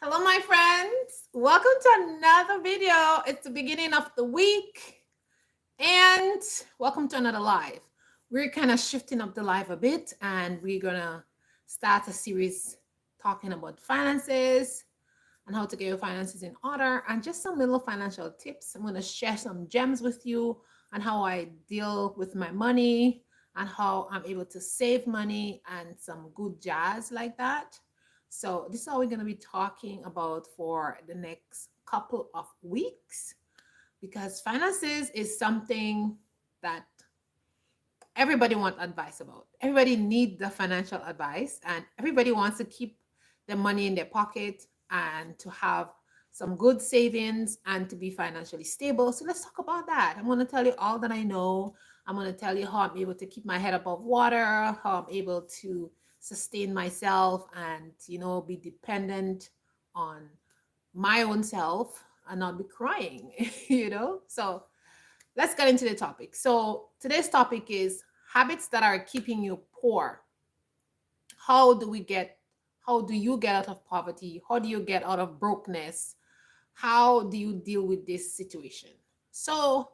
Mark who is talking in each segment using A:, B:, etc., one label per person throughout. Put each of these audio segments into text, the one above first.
A: Hello, my friends. Welcome to another video. It's the beginning of the week, and welcome to another live. We're kind of shifting up the live a bit, and we're gonna start a series talking about finances and how to get your finances in order, and just some little financial tips. I'm gonna share some gems with you on how I deal with my money and how I'm able to save money and some good jazz like that. So this is all we're going to be talking about for the next couple of weeks, because finances is something that everybody wants advice about. Everybody needs the financial advice, and everybody wants to keep the money in their pocket and to have some good savings and to be financially stable. So let's talk about that. I'm going to tell you all that I know. I'm going to tell you how I'm able to keep my head above water, how I'm able to sustain myself and, be dependent on my own self and not be crying, So let's get into the topic. So today's topic is habits that are keeping you poor. How do we get, how do you get out of poverty? How do you get out of brokenness? How do you deal with this situation? So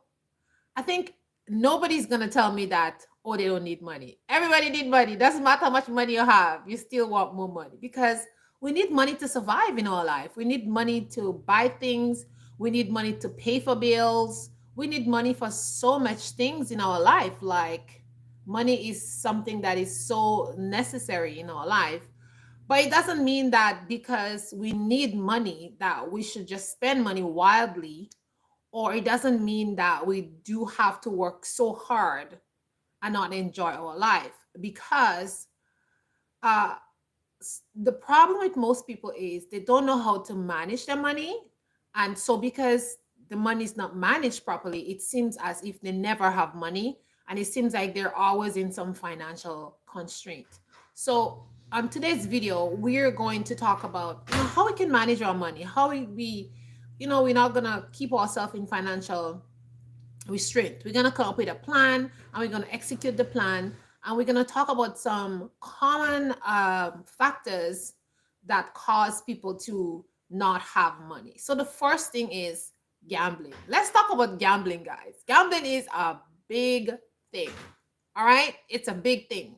A: I think nobody's gonna tell me that, oh, they don't need money. Everybody need money. Doesn't matter how much money you have, you still want more money, because we need money to survive in our life. We need money to buy things. We need money to pay for bills. We need money for so much things in our life. Like, money is something that is so necessary in our life. But it doesn't mean that because we need money that we should just spend money wildly, or it doesn't mean that we do have to work so hard and not enjoy our life, because uh, the problem with most people is they don't know how to manage their money. And so because the money is not managed properly, it seems as if they never have money, and it seems like they're always in some financial constraint. So on today's video, we're going to talk about, how we can manage our money, how we're not gonna keep ourselves in financial restraint. We're going to come up with a plan, and we're going to execute the plan, and we're going to talk about some common factors that cause people to not have money. So the first thing is gambling. Let's talk about gambling, guys. Gambling is a big thing. All right, it's a big thing.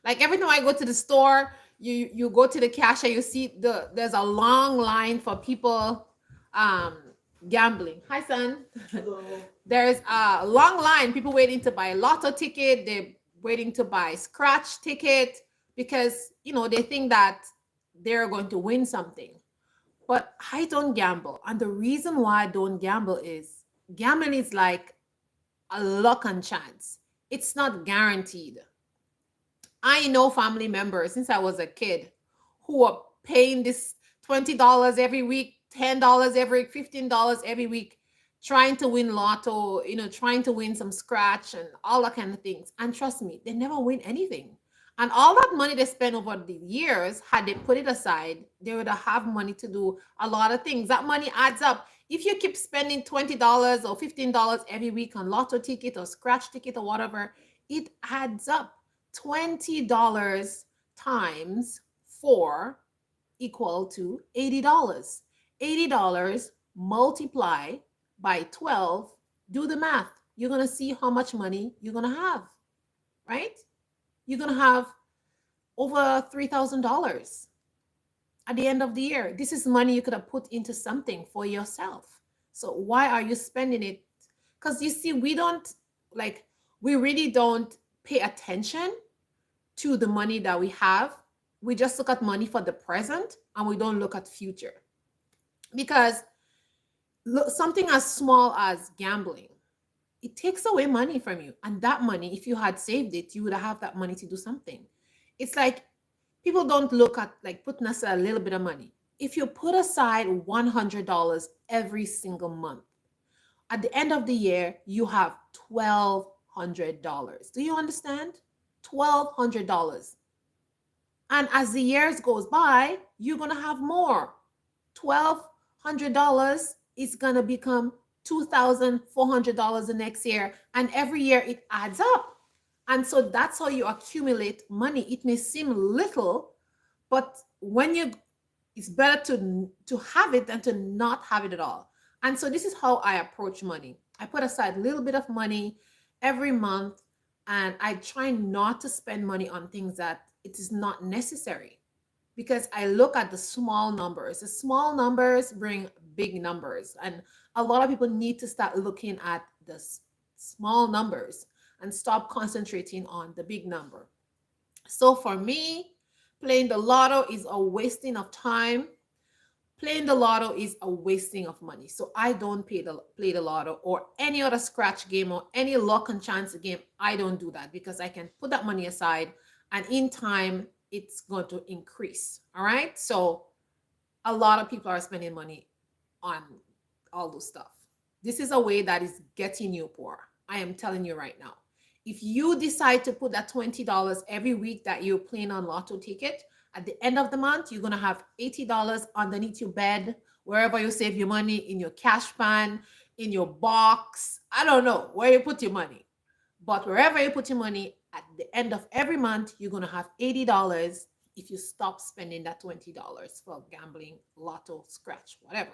A: Like, every time I go to the store, you go to the cashier, you see there's a long line for people um gambling. Hi, son.
B: Hello.
A: There's a long line, people waiting to buy a lotto ticket, they're waiting to buy scratch ticket, because they think that they're going to win something. But I don't gamble, and the reason why I don't gamble is gambling is like a luck and chance. It's not guaranteed. I know family members since I was a kid who are paying this $20 every week, $10 every week, $15 every week, trying to win lotto, trying to win some scratch and all that kind of things. And trust me, they never win anything. And all that money they spend over the years, had they put it aside, they would have money to do a lot of things. That money adds up. If you keep spending $20 or $15 every week on lotto ticket or scratch ticket or whatever, it adds up. $20 times 4 equal to $80. $80 multiply by 12, do the math. You're going to see how much money you're going to have, right? You're going to have over $3,000 at the end of the year. This is money you could have put into something for yourself. So why are you spending it? Because you see, we really don't pay attention to the money that we have. We just look at money for the present, and we don't look at future. Because something as small as gambling, it takes away money from you. And that money, if you had saved it, you would have that money to do something. It's like people don't look at like putting aside a little bit of money. If you put aside $100 every single month, at the end of the year, you have $1,200. Do you understand? $1,200. And as the years goes by, you're going to have more. $1,200 is going to become $2,400 the next year. And every year it adds up. And so that's how you accumulate money. It may seem little, but when you It's better to have it than to not have it at all. And so this is how I approach money. I put aside a little bit of money every month, and I try not to spend money on things that it is not necessary, because I look at the small numbers. The small numbers bring big numbers. And a lot of people need to start looking at the small numbers and stop concentrating on the big number. So for me, playing the lotto is a wasting of time. Playing the lotto is a wasting of money. So I don't play the lotto or any other scratch game or any luck and chance game. I don't do that because I can put that money aside, and in time it's going to increase. All right. So a lot of people are spending money on all those stuff. This is a way that is getting you poor. I am telling you right now. If you decide to put that $20 every week that you're playing on lotto ticket, at the end of the month, you're going to have $80 underneath your bed, wherever you save your money, in your cash pan, in your box. I don't know where you put your money. But wherever you put your money, at the end of every month, you're going to have $80 if you stop spending that $20 for gambling, lotto, scratch, whatever.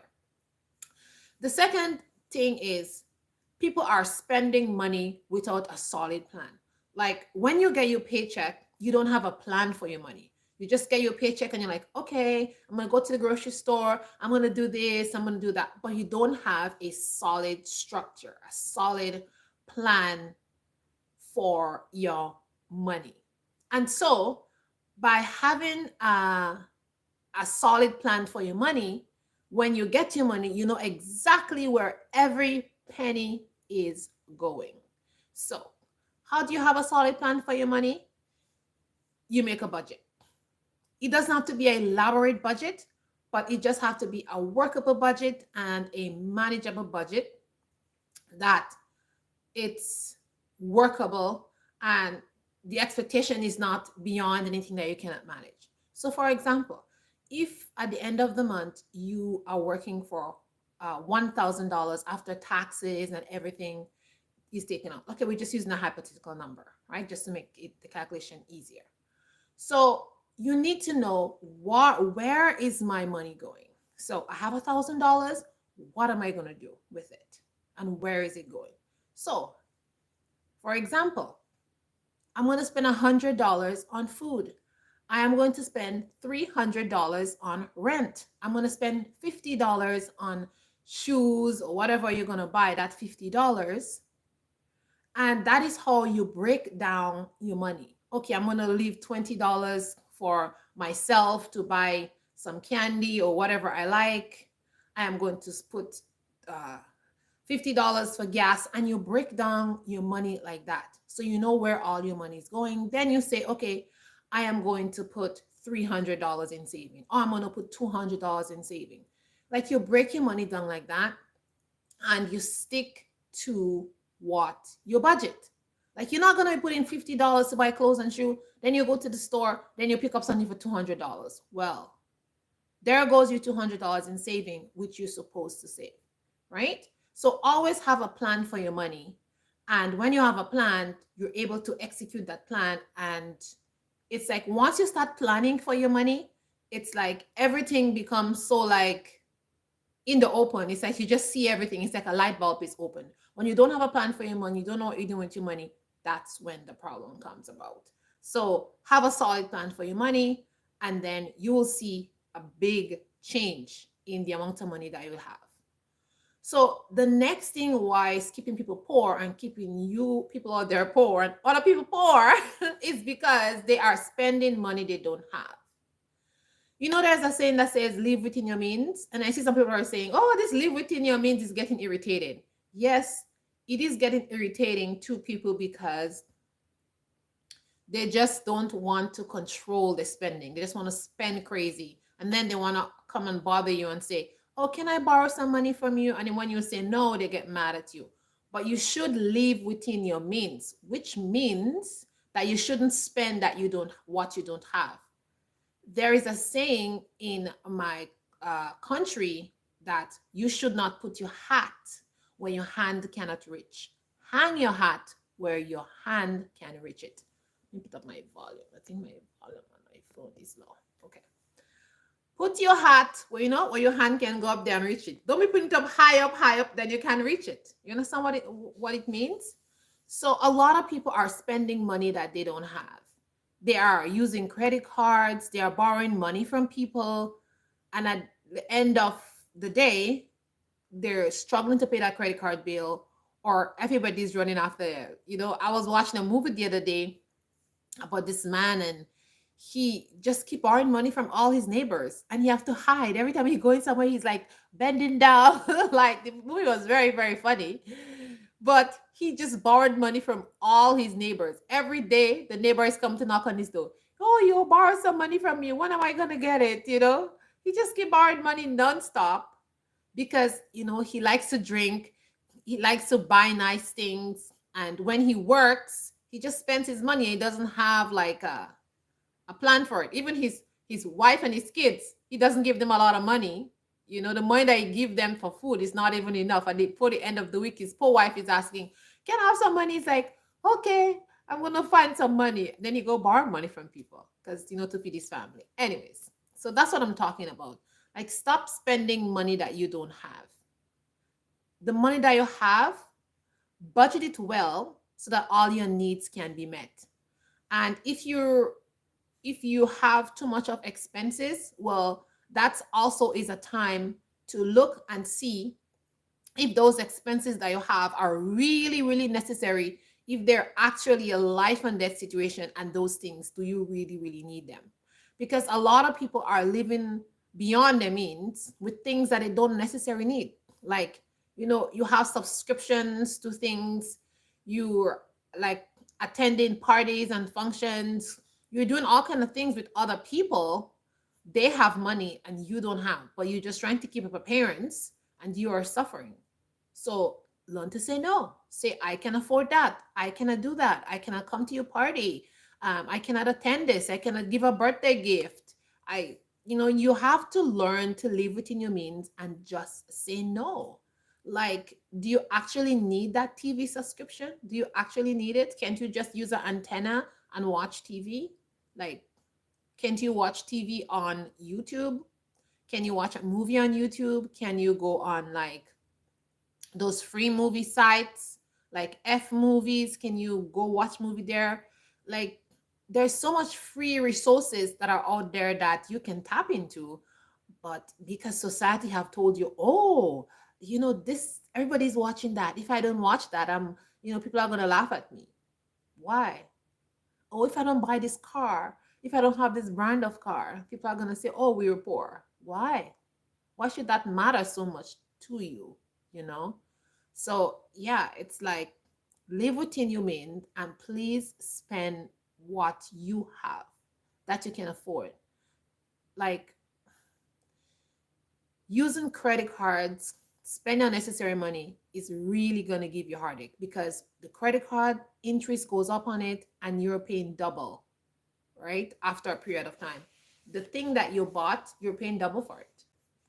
A: The second thing is people are spending money without a solid plan. Like when you get your paycheck, you don't have a plan for your money. You just get your paycheck and you're like, okay, I'm going to go to the grocery store. I'm going to do this. I'm going to do that. But you don't have a solid structure, a solid plan for your money. And so by having a solid plan for your money, when you get your money, you know exactly where every penny is going. So how do you have a solid plan for your money? You make a budget. It doesn't have to be an elaborate budget, but it just has to be a workable budget and a manageable budget that it's workable and the expectation is not beyond anything that you cannot manage. So for example, if at the end of the month you are working for $1,000 after taxes and everything is taken out. Okay, we're just using a hypothetical number, right? Just to make the calculation easier. So you need to know where is my money going? So I have $1,000. What am I going to do with it? And where is it going? So, for example, I'm going to spend $100 on food. I am going to spend $300 on rent. I'm going to spend $50 on shoes or whatever you're going to buy, that $50. And that is how you break down your money. Okay, I'm going to leave $20 for myself to buy some candy or whatever I like. I am going to put $50 for gas, and you break down your money like that. So you know where all your money is going. Then you say, okay, I am going to put $300 in saving, or I'm going to put $200 in saving. Like you break your money down like that, and you stick to what your budget. Like you're not going to put in $50 to buy clothes and shoes. Then you go to the store, then you pick up something for $200. Well, there goes your $200 in saving, which you're supposed to save, right? So always have a plan for your money. And when you have a plan, you're able to execute that plan. And it's like once you start planning for your money, it's like everything becomes so like in the open. It's like you just see everything. It's like a light bulb is open. When you don't have a plan for your money, you don't know what you're doing with your money, that's when the problem comes about. So have a solid plan for your money, and then you will see a big change in the amount of money that you have. So the next thing why is keeping people poor and keeping you people out there poor and other people poor is because they are spending money they don't have. You know, there's a saying that says live within your means. And I see some people are saying, oh, this live within your means is getting irritated. Yes, it is getting irritating to people because they just don't want to control the spending. They just want to spend crazy. And then they want to come and bother you and say, oh, can I borrow some money from you? And then when you say no, they get mad at you. But you should live within your means, which means that you shouldn't spend what you don't have. There is a saying in my country that you should not put your hat where your hand cannot reach. Hang your hat where your hand can reach it. Let me put up my volume. I think my volume on my phone is low. Okay. Put your hat where you know where your hand can go up there and reach it. Don't be putting it high up, then you can't reach it. You understand what it means? So a lot of people are spending money that they don't have. They are using credit cards, they are borrowing money from people, and at the end of the day, they're struggling to pay that credit card bill, or everybody's running after. I was watching a movie the other day about this man, and he just keep borrowing money from all his neighbors, and he have to hide every time he going somewhere. He's like bending down. Like, the movie was very, very funny, but he just borrowed money from all his neighbors. Every day the neighbors come to knock on his door. Oh, you borrowed some money from me, when am I gonna get it? He just keep borrowing money nonstop, because he likes to drink, he likes to buy nice things, and when he works, he just spends his money. He doesn't have like a plan for it. Even his wife and his kids, he doesn't give them a lot of money. The money that he give them for food is not even enough. And before the end of the week, his poor wife is asking, "Can I have some money?" He's like, "Okay, I'm gonna find some money." Then he go borrow money from people because to feed his family. Anyways, so that's what I'm talking about. Like, stop spending money that you don't have. The money that you have, budget it well so that all your needs can be met. And if you have too much of expenses, well, that's also is a time to look and see if those expenses that you have are really, really necessary, if they're actually a life and death situation, and those things, do you really, really need them? Because a lot of people are living beyond their means with things that they don't necessarily need. Like, you have subscriptions to things, you're like attending parties and functions, you're doing all kind of things with other people. They have money and you don't have, but you're just trying to keep up appearance, and you are suffering. So learn to say no. Say, I can afford that. I cannot do that. I cannot come to your party. I cannot attend this. I cannot give a birthday gift. You have to learn to live within your means and just say no. Like, do you actually need that TV subscription? Do you actually need it? Can't you just use an antenna and watch TV? Like, can't you watch TV on YouTube? Can you watch a movie on YouTube? Can you go on like those free movie sites like F movies? Can you go watch movie there? Like, there's so much free resources that are out there that you can tap into. But because society have told you, oh, this, everybody's watching that, if I don't watch that, people are going to laugh at me. Why? Oh, if I don't buy this car, if I don't have this brand of car, people are going to say, oh, we were poor. Why should that matter so much to you? you know so yeah, it's like, live within your means, and please spend what you have that you can afford. Like, using credit cards, spending unnecessary money is really going to give you heartache, because the credit card interest goes up on it and you're paying double, right? After a period of time, the thing that you bought, you're paying double for it.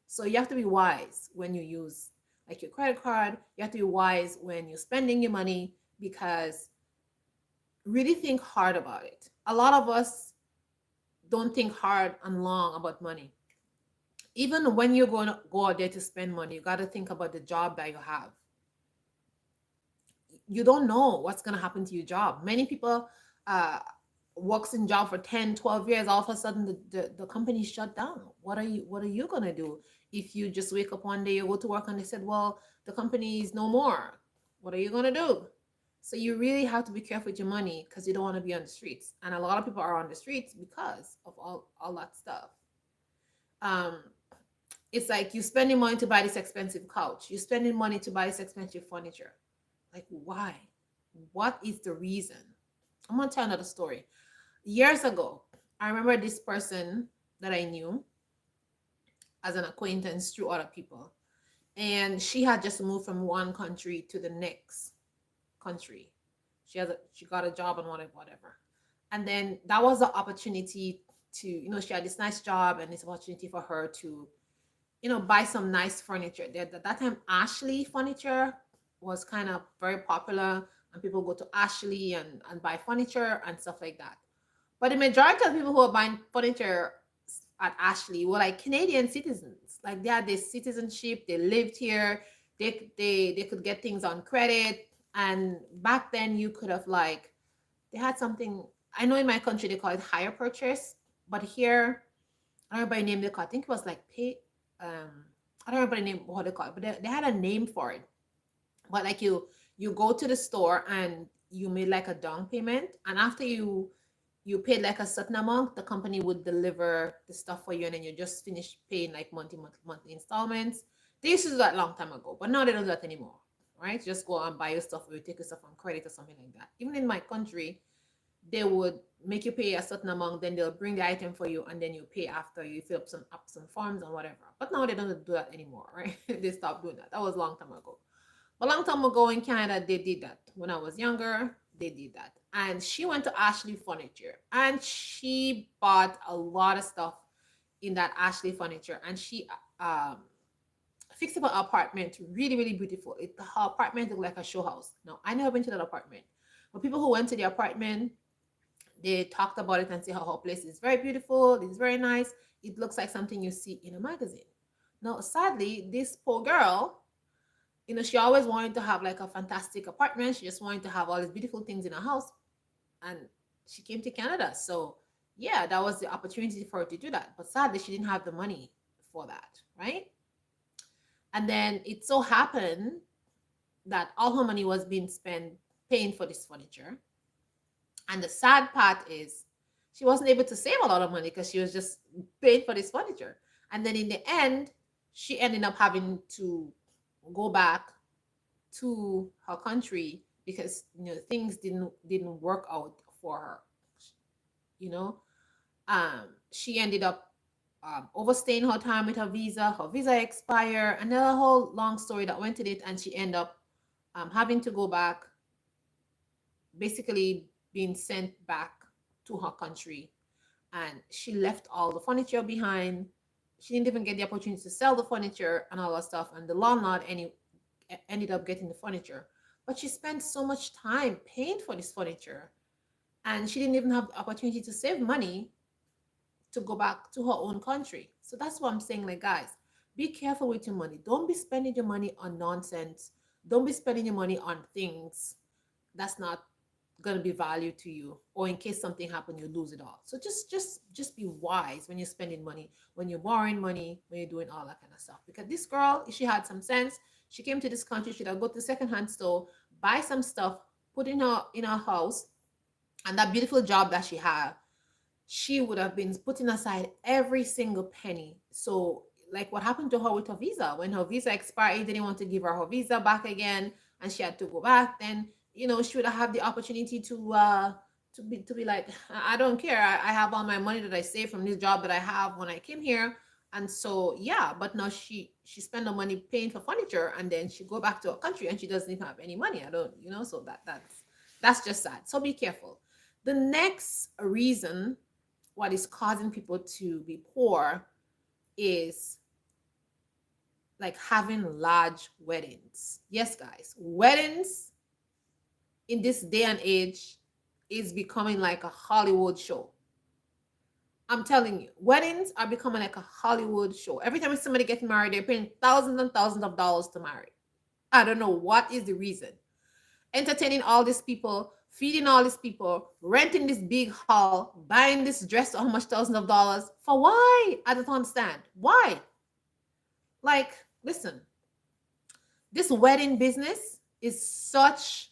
A: So you have to be wise when you use like your credit card. You have to be wise when you're spending your money, because really think hard about it. A lot of us don't think hard and long about money. Even when you're going to go out there to spend money, you got to think about the job that you have. You don't know what's going to happen to your job. Many people works in job for 10, 12 years, all of a sudden the company shut down. What are you going to do if you just wake up one day, you go to work and they said, well, the company is no more? What are you going to do? So you really have to be careful with your money, because you don't want to be on the streets. And a lot of people are on the streets because of all that stuff. um it's like, you spending money to buy this expensive couch, you're spending money to buy this expensive furniture. Like, why? What is the reason? I'm gonna tell another story. Years ago, I remember this person that I knew as an acquaintance through other people, and she had just moved from one country to the next country. She got a job and whatever. And then that was the opportunity to, she had this nice job, and this opportunity for her to, buy some nice furniture. There, at that time, Ashley furniture was kind of very popular, and people go to Ashley and buy furniture and stuff like that. But the majority of people who are buying furniture at Ashley were like Canadian citizens. Like they had this citizenship, they lived here, they could get things on credit. And back then you could have like they had something. I know in my country they call it hire purchase, but here I don't remember the name they call it. I think it was like pay. I don't remember the name what they call it, but they had a name for it. But like you go to the store and you made like a down payment, and after you paid like a certain amount, the company would deliver the stuff for you, and then you just finish paying like monthly installments. They used to do that a long time ago, but now they don't do that anymore. Right? Just go and buy your stuff or you take your stuff on credit or something like that. Even in my country, they would make you pay a certain amount, then they'll bring the item for you, and then you pay after you fill up some forms and whatever. But now they don't do that anymore, right? They stopped doing that. That was a long time ago. A long time ago in Canada, they did that. When I was younger, they did that. And she went to Ashley Furniture and she bought a lot of stuff in that Ashley Furniture. And she um, fixed up her apartment really, really beautiful. Her apartment looked like a show house. Now, I never been to that apartment. But people who went to the apartment, they talked about it and say how her place is very beautiful. It's very nice. It looks like something you see in a magazine. Now, sadly, this poor girl, she always wanted to have like a fantastic apartment. She just wanted to have all these beautiful things in her house. And she came to Canada. So, yeah, that was the opportunity for her to do that. But sadly, she didn't have the money for that, right? And then it so happened that all her money was being spent paying for this furniture. And the sad part is she wasn't able to save a lot of money because she was just paying for this furniture. And then in the end, she ended up having to go back to her country because things didn't work out for her. You know, she ended up overstaying her time with her visa. Her visa expired, and then a whole long story that went in it. And she ended up having to go back, basically being sent back to her country. And she left all the furniture behind. She didn't even get the opportunity to sell the furniture and all that stuff. And the landlord ended up getting the furniture. But she spent so much time paying for this furniture. And she didn't even have the opportunity to save money to go back to her own country. So that's what I'm saying, like, guys, be careful with your money. Don't be spending your money on nonsense. Don't be spending your money on things that's not going to be value to you, or in case something happens you lose it all. So just be wise when you're spending money, when you're borrowing money, when you're doing all that kind of stuff. Because this girl, if she had some sense, she came to this country, she'd have go to the secondhand store, buy some stuff, put in her house, and that beautiful job that she had, she would have been putting aside every single penny. So like what happened to her with her visa, when her visa expired, they didn't want to give her visa back again, and she had to go back. Then she would have the opportunity to be like, I don't care. I have all my money that I saved from this job that I have when I came here. And so, yeah, but now she spent the money paying for furniture, and then she go back to her country and she doesn't even have any money. I don't, so that's just sad. So be careful. The next reason what is causing people to be poor is like having large weddings. Yes, guys, weddings in this day and age is becoming like a Hollywood show. I'm telling you, weddings are becoming like a Hollywood show. Every time somebody gets married, they're paying thousands and thousands of dollars to marry. I don't know what is the reason. Entertaining all these people, feeding all these people, renting this big hall, buying this dress for how much thousands of dollars. For why? I don't understand. Why? Like, listen, this wedding business is such,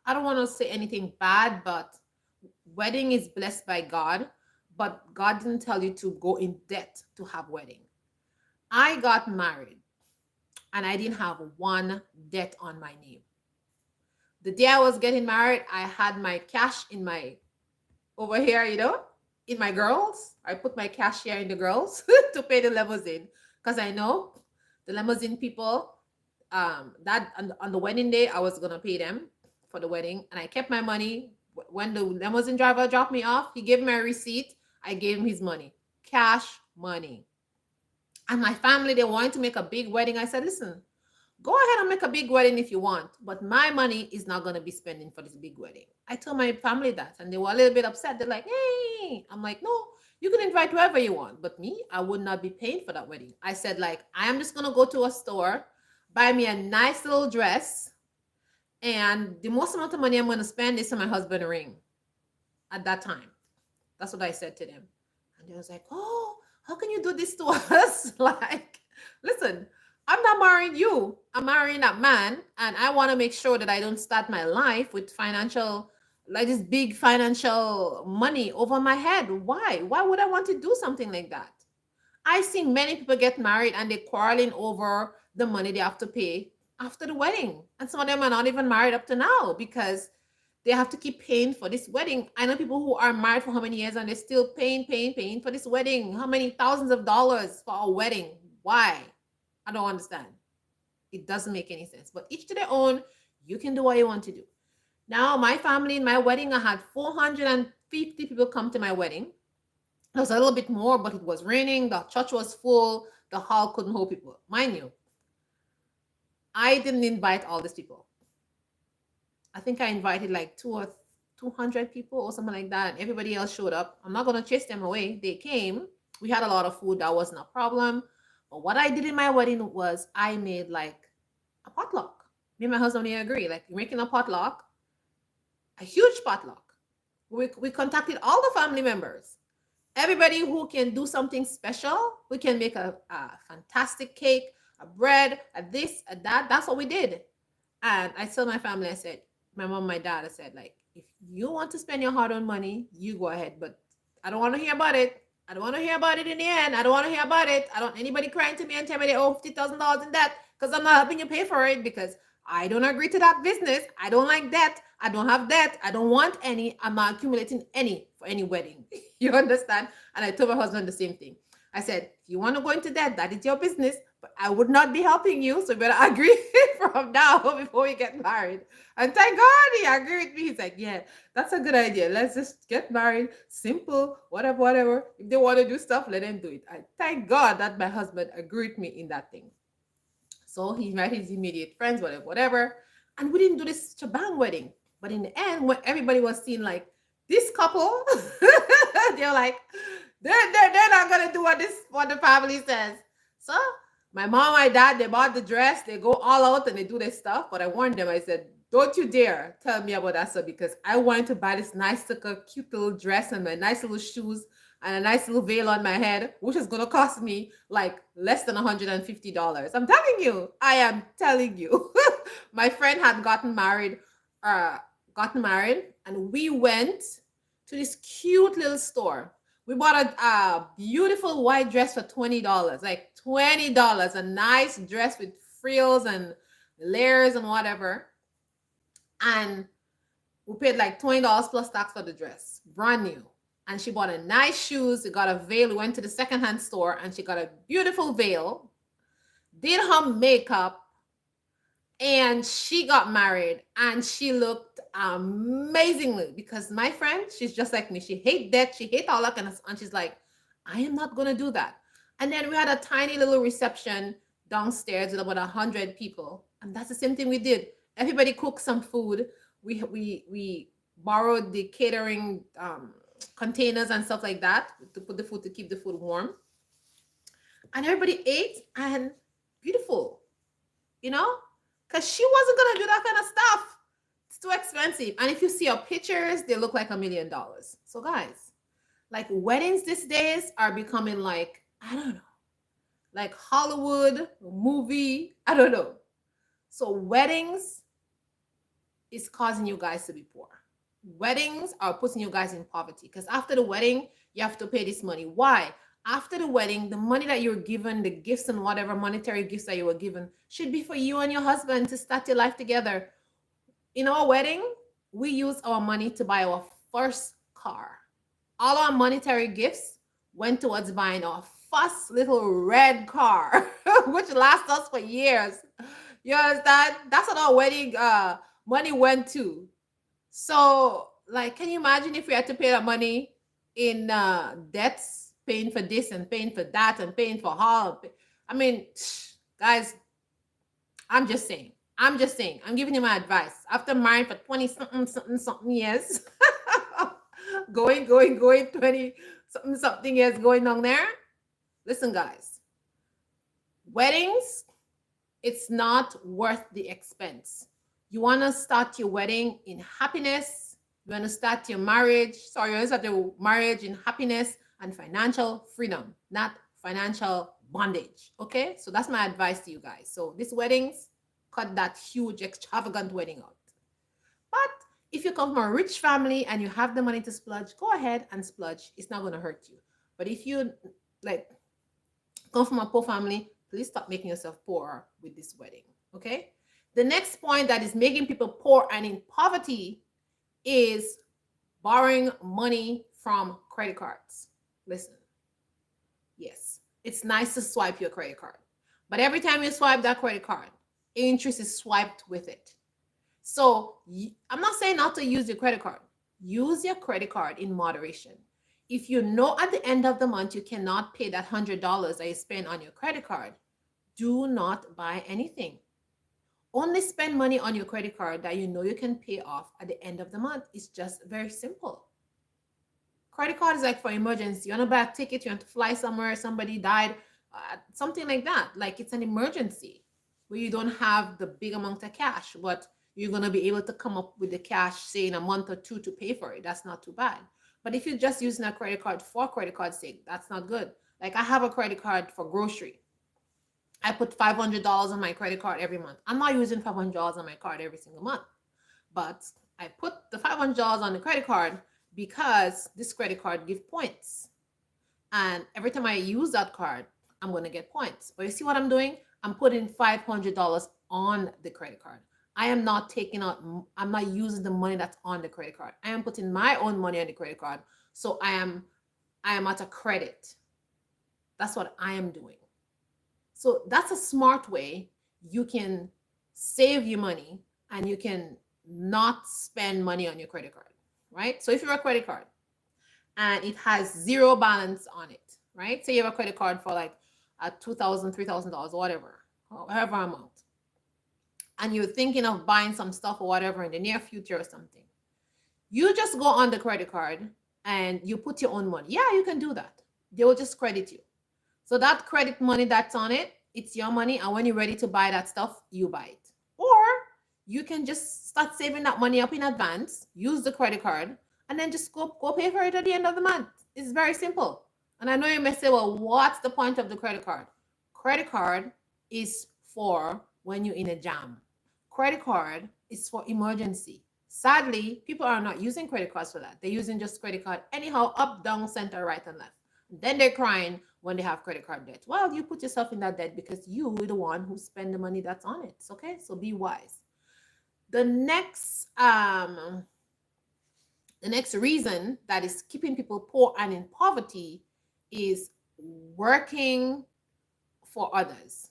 A: I don't want to say anything bad, but wedding is blessed by God, but God didn't tell you to go in debt to have wedding. I got married and I didn't have one debt on my name. The day I was getting married, I had my cash over here, in my girls. I put my cash here in the girls to pay the limousine, because I know the limousine people, that on the wedding day, I was going to pay them for the wedding. And I kept my money. When the limousine driver dropped me off, he gave me a receipt. I gave him his money, cash money. And my family, they wanted to make a big wedding. I said, listen, go ahead and make a big wedding if you want, but my money is not going to be spending for this big wedding. I told my family that, and they were a little bit upset. They're like, hey, I'm like, no, You can invite whoever you want, but me, I would not be paying for that wedding. I said, like, I am just gonna go to a store, buy me a nice little dress, and the most amount of money I'm gonna spend is on my husband ring at that time. That's what I said to them. And they was like, oh, how can you do this to us? Like, listen, I'm not marrying you. I'm marrying that man. And I want to make sure that I don't start my life with financial, like this big financial money over my head. Why? Why would I want to do something like that? I see many people get married and they're quarreling over the money they have to pay after the wedding. And some of them are not even married up to now because they have to keep paying for this wedding. I know people who are married for how many years and they're still paying for this wedding. How many thousands of dollars for a wedding? Why? I don't understand. It doesn't make any sense. But each to their own. You can do what you want to do. Now, my family in my wedding, I had 450 people come to my wedding. It was a little bit more, but it was raining. The church was full. The hall couldn't hold people. Mind you, I didn't invite all these people. I think I invited like 200 people or something like that. And everybody else showed up. I'm not going to chase them away. They came. We had a lot of food. That wasn't a problem. But what I did in my wedding was I made like a potluck. Me and my husband, we agree. Like making a potluck, a huge potluck. We contacted all the family members. Everybody who can do something special, we can make a fantastic cake, a bread, a this, a that. That's what we did. And I told my family, I said, my mom, my dad, I said, like, if you want to spend your hard-earned money, you go ahead. But I don't want to hear about it. I don't want to hear about it in the end. I don't want to hear about it. I don't anybody crying to me and tell me they owe $50,000 in debt because I'm not helping you pay for it because I don't agree to that business. I don't like debt. I don't have debt. I don't want any. I'm not accumulating any for any wedding. You understand? And I told my husband the same thing. I said, if you want to go into debt, that is your business, but I would not be helping you. So you better agree from now before we get married. And thank God he agreed with me. He's like, yeah, that's a good idea. Let's just get married. Simple, whatever, whatever. If they want to do stuff, let them do it. I thank God that my husband agreed with me in that thing. So he invited his immediate friends, whatever, whatever. And we didn't do this shabang wedding. But in the end, when everybody was seeing like this couple, they're like, they're not gonna do what the family says. So my mom, my dad, they bought the dress, they go all out and they do their stuff. But I warned them, I said, don't you dare tell me about that stuff because I wanted to buy this nice little cute little dress and my nice little shoes and a nice little veil on my head, which is gonna cost me like less than $150. I'm telling you, I am telling you. My friend had gotten married, and we went to this cute little store. We bought a beautiful white dress for $20, like $20, a nice dress with frills and layers and whatever. And we paid like $20 plus tax for the dress, brand new. And she bought a nice shoes. She got a veil. We went to the secondhand store and she got a beautiful veil, did her makeup, and she got married and she looked amazingly because my friend, she's just like me. She hates debt. She hates all that kind of stuff. And she's like, I am not going to do that. And then we had a tiny little reception downstairs with about 100 people. And that's the same thing we did. Everybody cooked some food. We borrowed the catering containers and stuff like that to put the food, to keep the food warm. And everybody ate and beautiful, you know? Because she wasn't going to do that kind of stuff. It's too expensive. And if you see her pictures, they look like $1 million. So guys, like weddings these days are becoming like, I don't know, like Hollywood movie. I don't know. So weddings is causing you guys to be poor. Weddings are putting you guys in poverty because after the wedding, you have to pay this money. Why? After the wedding, the money that you're given, the gifts and whatever monetary gifts that you were given should be for you and your husband to start your life together. In our wedding, we use our money to buy our first car. All our monetary gifts went towards buying our first little red car, which lasts us for years. You understand? That's what our wedding money went to. So, like, can you imagine if we had to pay that money in debts? Paying for this and paying for that and paying for all. I mean, guys, I'm just saying. I'm giving you my advice. After marrying for 20 something years, going 20 Something is going on there. Listen, guys, weddings, it's not worth the expense. You want to start your wedding in happiness. You want to start your marriage. Sorry, you want to start your marriage in happiness and financial freedom, not financial bondage. Okay? So that's my advice to you guys. So these weddings, cut that huge, extravagant wedding out. But if you come from a rich family and you have the money to splurge, go ahead and splurge. It's not going to hurt you. But if you like come from a poor family, please stop making yourself poor with this wedding. Okay? The next point that is making people poor and in poverty is borrowing money from credit cards. Listen, yes, it's nice to swipe your credit card, but every time you swipe that credit card, interest is swiped with it. So I'm not saying not to use your credit card. Use your credit card in moderation. If you know at the end of the month you cannot pay that $100 that you spend on your credit card, do not buy anything. Only spend money on your credit card that you know you can pay off at the end of the month. It's just very simple. Credit card is like for emergency. You want to buy a ticket, you want to fly somewhere, somebody died, something like that. Like it's an emergency where you don't have the big amount of cash, but you're going to be able to come up with the cash, say in a month or two to pay for it. That's not too bad. But if you're just using a credit card for credit card's sake, that's not good. Like I have a credit card for grocery. I put $500 on my credit card every month. I'm not using $500 on my card every single month, but I put the $500 on the credit card because this credit card gives points. And every time I use that card, I'm going to get points. But you see what I'm doing? I'm putting $500 on the credit card. I am not taking out, I'm not using the money that's on the credit card. I am putting my own money on the credit card. So I am at a credit. That's what I am doing. So that's a smart way you can save your money and you can not spend money on your credit card, right? So if you have a credit card and it has zero balance on it, right? Say you have a credit card for like $2,000, $3,000, whatever, however amount, and you're thinking of buying some stuff or whatever in the near future or something, you just go on the credit card and you put your own money. Yeah, you can do that. They will just credit you. So that credit money that's on it, it's your money. And when you're ready to buy that stuff, you buy it. Or you can just start saving that money up in advance, use the credit card, and then just go pay for it at the end of the month. It's very simple. And I know you may say, well, what's the point of the credit card? Credit card is for when you're in a jam. Credit card is for emergency. Sadly, people are not using credit cards for that. They're using just credit card anyhow, up, down, center, right, and left. Then they're crying when they have credit card debt. Well, you put yourself in that debt because you're the one who spend the money that's on it. Okay, so be wise. The next reason that is keeping people poor and in poverty is working for others,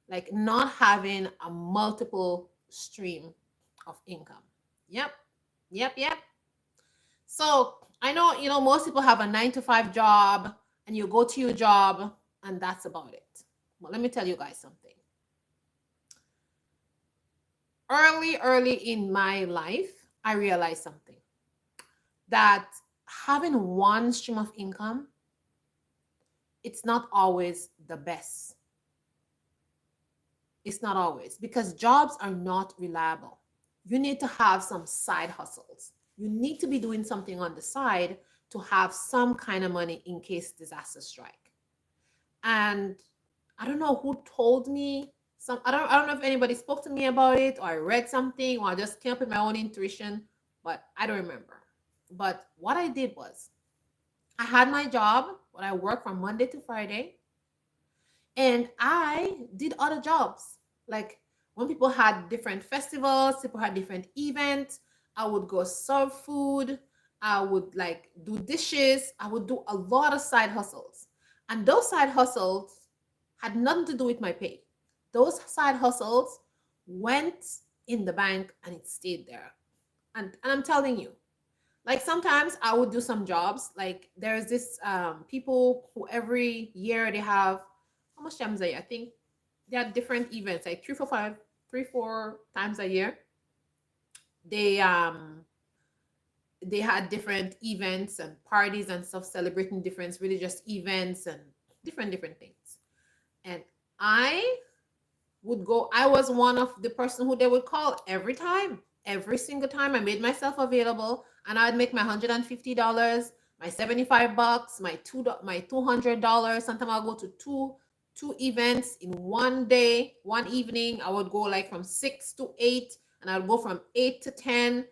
A: like not having a multiple stream of income. Yep. So I know, most people have a 9-to-5 job and you go to your job and that's about it. But let me tell you guys something. Early in my life, I realized something, that having one stream of income, it's not always the best. It's not always, because jobs are not reliable. You need to have some side hustles. You need to be doing something on the side to have some kind of money in case disasters strike. And I don't know who told me I don't know if anybody spoke to me about it, or I read something, or I just came up with my own intuition, but I don't remember. But what I did was, I had my job where I worked from Monday to Friday, and I did other jobs. Like when people had different festivals, people had different events, I would go serve food. I would like do dishes. I would do a lot of side hustles. And those side hustles had nothing to do with my pay. Those side hustles went in the bank and it stayed there. And I'm telling you, like sometimes I would do some jobs. Like there's this people who every year they have, how much times a year? I think they have different events, like 3-4 times a year. They they had different events and parties and stuff celebrating different religious events and different things. And I would go. I was one of the person who they would call every time, every single time. I made myself available, and I'd make my $150, my $75, my $200. Sometimes I'll go to two events in one day, one evening. I would go like from 6 to 8, and I'll go from 8 to 10,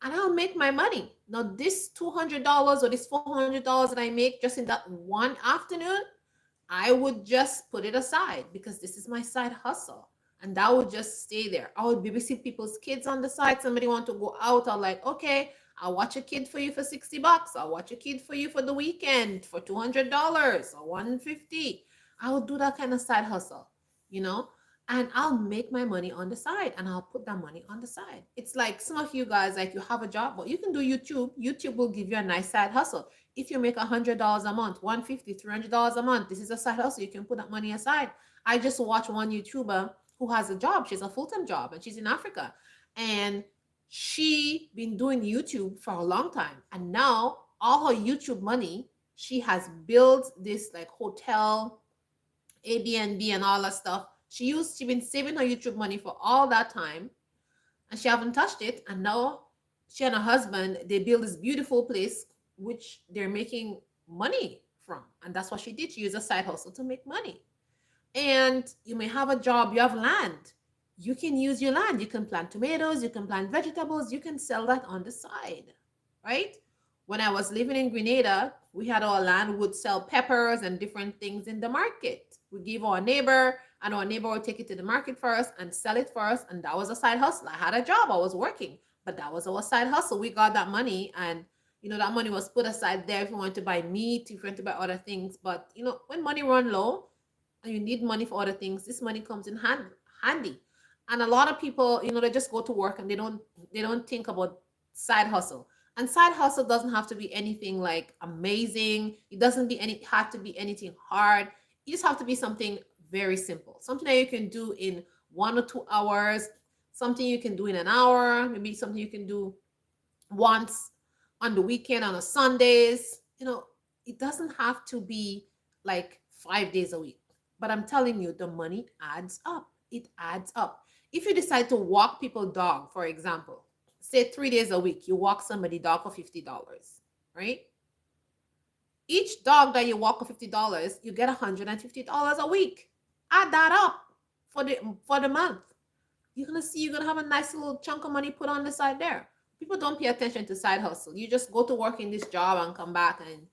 A: and I'll make my money. Now this $200 or this $400 that I make just in that one afternoon, I would just put it aside because this is my side hustle. And that would just stay there. I would babysit people's kids on the side. Somebody want to go out. I'm like, okay, I'll watch a kid for you for $60. I'll watch a kid for you for the weekend for $200 or 150. I would do that kind of side hustle, you know, and I'll make my money on the side and I'll put that money on the side. It's like some of you guys, like you have a job, but you can do YouTube. YouTube will give you a nice side hustle. If you make $100 a month, 150, $300 a month, this is a side hustle. You can put that money aside. I just watched one YouTuber who has a job. She's a full-time job and she's in Africa. And she been doing YouTube for a long time. And now all her YouTube money, she has built this like hotel, Airbnb and all that stuff. She been saving her YouTube money for all that time and she haven't touched it. And now she and her husband, they build this beautiful place which they're making money from. And that's what she did. She used a side hustle to make money. And you may have a job, you have land. You can use your land. You can plant tomatoes, you can plant vegetables, you can sell that on the side, right? When I was living in Grenada, we had our land, we would sell peppers and different things in the market. We give our neighbor, and our neighbor would take it to the market for us and sell it for us. And that was a side hustle. I had a job, I was working, but that was our side hustle. We got that money, and that money was put aside there if you want to buy meat, if you want to buy other things. But when money run low and you need money for other things, this money comes in handy. And a lot of people, they just go to work and they don't think about side hustle. And side hustle doesn't have to be anything like amazing. It doesn't have to be anything hard. You just have to be something very simple, something that you can do in 1 or 2 hours, something you can do in an hour, maybe something you can do once on the weekend, on a Sundays. It doesn't have to be like 5 days a week. But I'm telling you, the money adds up. It adds up. If you decide to walk people dog, for example, say 3 days a week, you walk somebody dog for $50, right? Each dog that you walk for $50, you get $150 a week. Add that up for the month. You're gonna have a nice little chunk of money put on the side there. People don't pay attention to side hustle. You just go to work in this job and come back and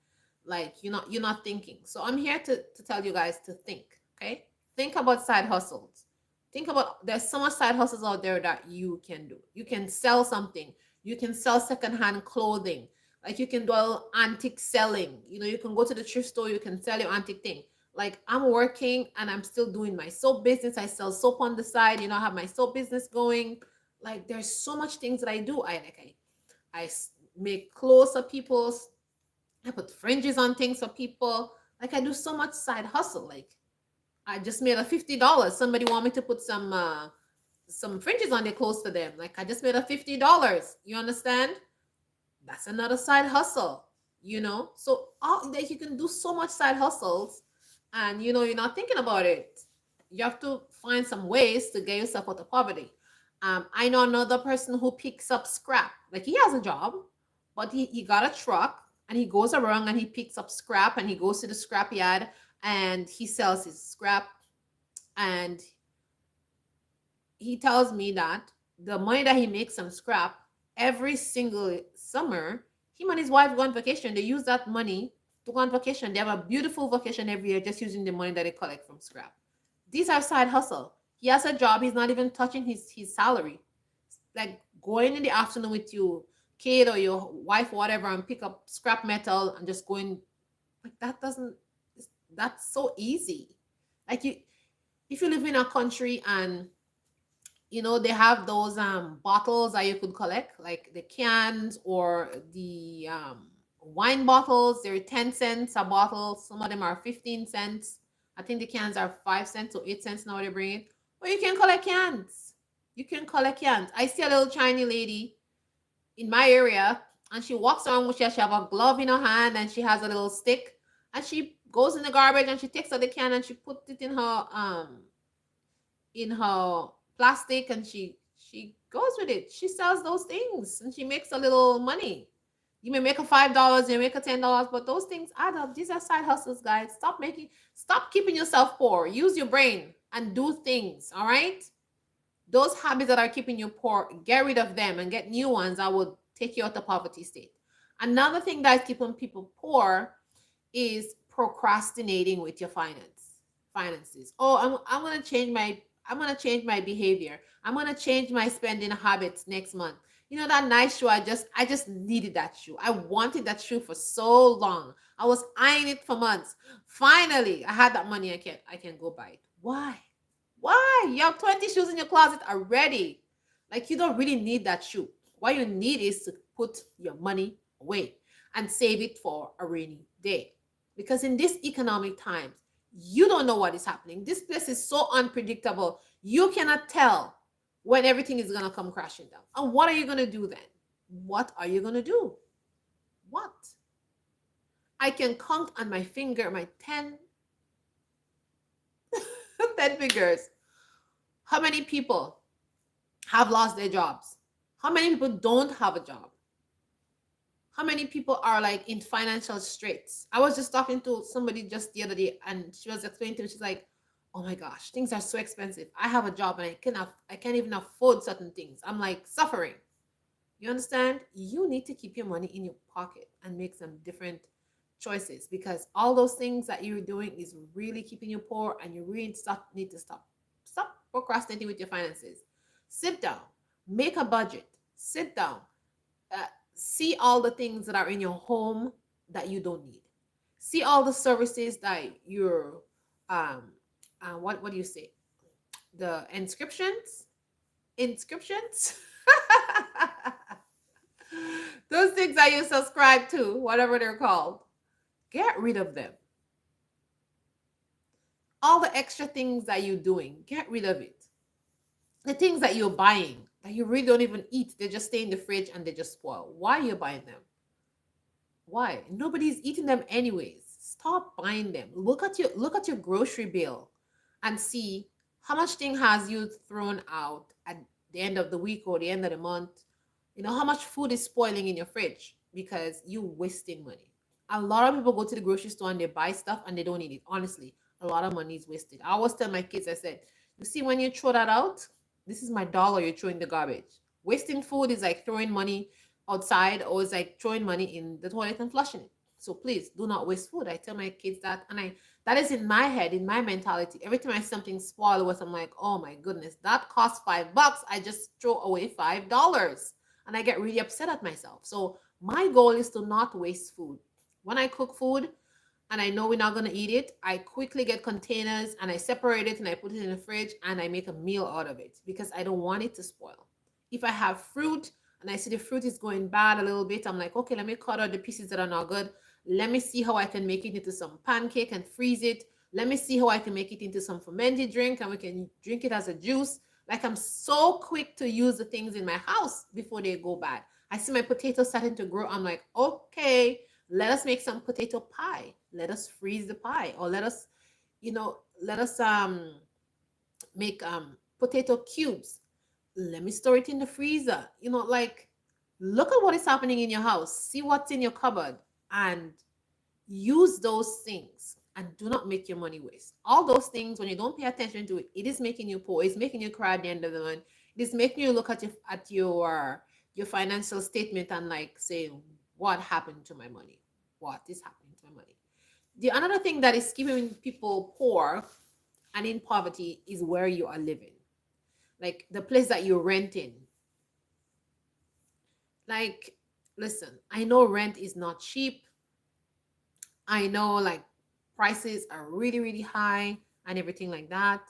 A: like you're not thinking. So I'm here to tell you guys to think. Okay, think about side hustles. Think about, there's so much side hustles out there that you can do. You can sell something. You can sell secondhand clothing. Like you can do antique selling. You can go to the thrift store. You can sell your antique thing. Like I'm working and I'm still doing my soap business. I sell soap on the side. I have my soap business going. Like there's so much things that I do. I make clothes for people. I put fringes on things for people. Like I do so much side hustle. Like I just made a $50. Somebody want me to put some fringes on their clothes for them. Like I just made a $50. You understand? That's another side hustle. So like you can do so much side hustles, and you're not thinking about it. You have to find some ways to get yourself out of poverty. I know another person who picks up scrap. Like he has a job, but he got a truck and he goes around and he picks up scrap and he goes to the scrap yard and he sells his scrap. And he tells me that the money that he makes from scrap, every single summer, him and his wife go on vacation. They use that money to go on vacation. They have a beautiful vacation every year just using the money that they collect from scrap. These are side hustle. He has a job. He's not even touching his salary. Like going in the afternoon with your kid or your wife or whatever and pick up scrap metal and just going, like that's so easy. Like if you live in a country and they have those bottles that you could collect, like the cans or the wine bottles. They're 10 cents a bottle. Some of them are 15 cents. I think the cans are 5 cents or 8 cents now they bring it. But you can collect cans. You can collect cans. I see a little Chinese lady in my area, And she walks around with she have a glove in her hand and she has a little stick and she goes in the garbage and she takes out the can and she puts it in her plastic and she goes with it. She sells those things and she makes a little money. You may make a $5, you make a $10, but those things add up. These are side hustles, guys. Stop keeping yourself poor. Use your brain and do things. All right. Those habits that are keeping you poor, get rid of them and get new ones that will take you out of poverty state. Another thing that is keeping people poor is procrastinating with your finances. Oh, I'm gonna change my behavior. I'm gonna change my spending habits next month. You know that nice shoe I just needed that shoe. I wanted that shoe for so long. I was eyeing it for months. Finally, I had that money. I can go buy it. Why? Why? You have 20 shoes in your closet already. Like you don't really need that shoe. What you need is to put your money away and save it for a rainy day. Because in this economic times, you don't know what is happening. This place is so unpredictable. You cannot tell when everything is going to come crashing down. And what are you going to do then? What are you going to do? What? I can count on my finger, my 10 fingers. How many people have lost their jobs? How many people don't have a job? How many people are like in financial straits? I was just talking to somebody just the other day and she was explaining to me, she's like, oh my gosh, things are so expensive. I have a job and I can't even afford certain things. I'm like suffering. You understand? You need to keep your money in your pocket and make some different choices because all those things that you're doing is really keeping you poor and you really need to stop. Stop procrastinating with your finances. Sit down, make a budget, sit down, uh, see all the things that are in your home that you don't need. See all the services that you're, um, what do you say? The inscriptions, those things that you subscribe to, whatever they're called. Get rid of them. All the extra things that you're doing, get rid of it. The things that you're buying that you really don't even eat, they just stay in the fridge and they just spoil. Why are you buying them? Why? Nobody's eating them anyways. Stop buying them. Look at your grocery bill and see how much thing has you thrown out at the end of the week or the end of the month. You know how much food is spoiling in your fridge because you're wasting money. A lot of people go to the grocery store and they buy stuff and they don't need it. Honestly, a lot of money is wasted. I always tell my kids, I said, you see, when you throw that out, this is my dollar you're throwing the garbage. Wasting food is like throwing money outside or it's like throwing money in the toilet and flushing it. So please do not waste food. I tell my kids that, and I that is in my head, in my mentality. Every time I see something spoil with, I'm like, oh my goodness, that cost $5. I just throw away $5. And I get really upset at myself. So my goal is to not waste food. When I cook food and I know we're not going to eat it, I quickly get containers and I separate it and I put it in the fridge and I make a meal out of it because I don't want it to spoil. If I have fruit and I see the fruit is going bad a little bit, I'm like, okay, let me cut out the pieces that are not good. Let me see how I can make it into some pancake and freeze it. Let me see how I can make it into some fermented drink and we can drink it as a juice. Like I'm so quick to use the things in my house before they go bad. I see my potatoes starting to grow. I'm like, okay, let us make some potato pie. Let us freeze the pie, or let us make potato cubes. Let me store it in the freezer. Like look at what is happening in your house. See what's in your cupboard and use those things and do not make your money waste. All those things, when you don't pay attention to it, it is making you poor. It's making you cry at the end of the month. It is making you look at your financial statement and like say, what happened to my money? What is happening to my money? The another thing that is keeping people poor and in poverty is where you are living. Like the place that you're renting. Like, listen, I know rent is not cheap. I know like prices are really, really high and everything like that.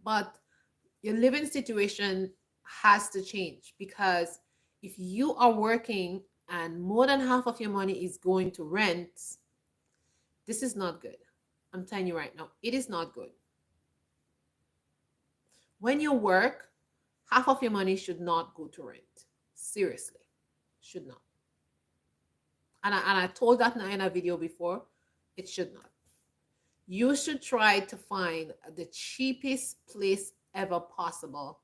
A: But your living situation has to change because if you are working and more than half of your money is going to rent, this is not good. I'm telling you right now, it is not good. When you work, half of your money should not go to rent. Seriously. Should not. And I told that in a video before. It should not. You should try to find the cheapest place ever possible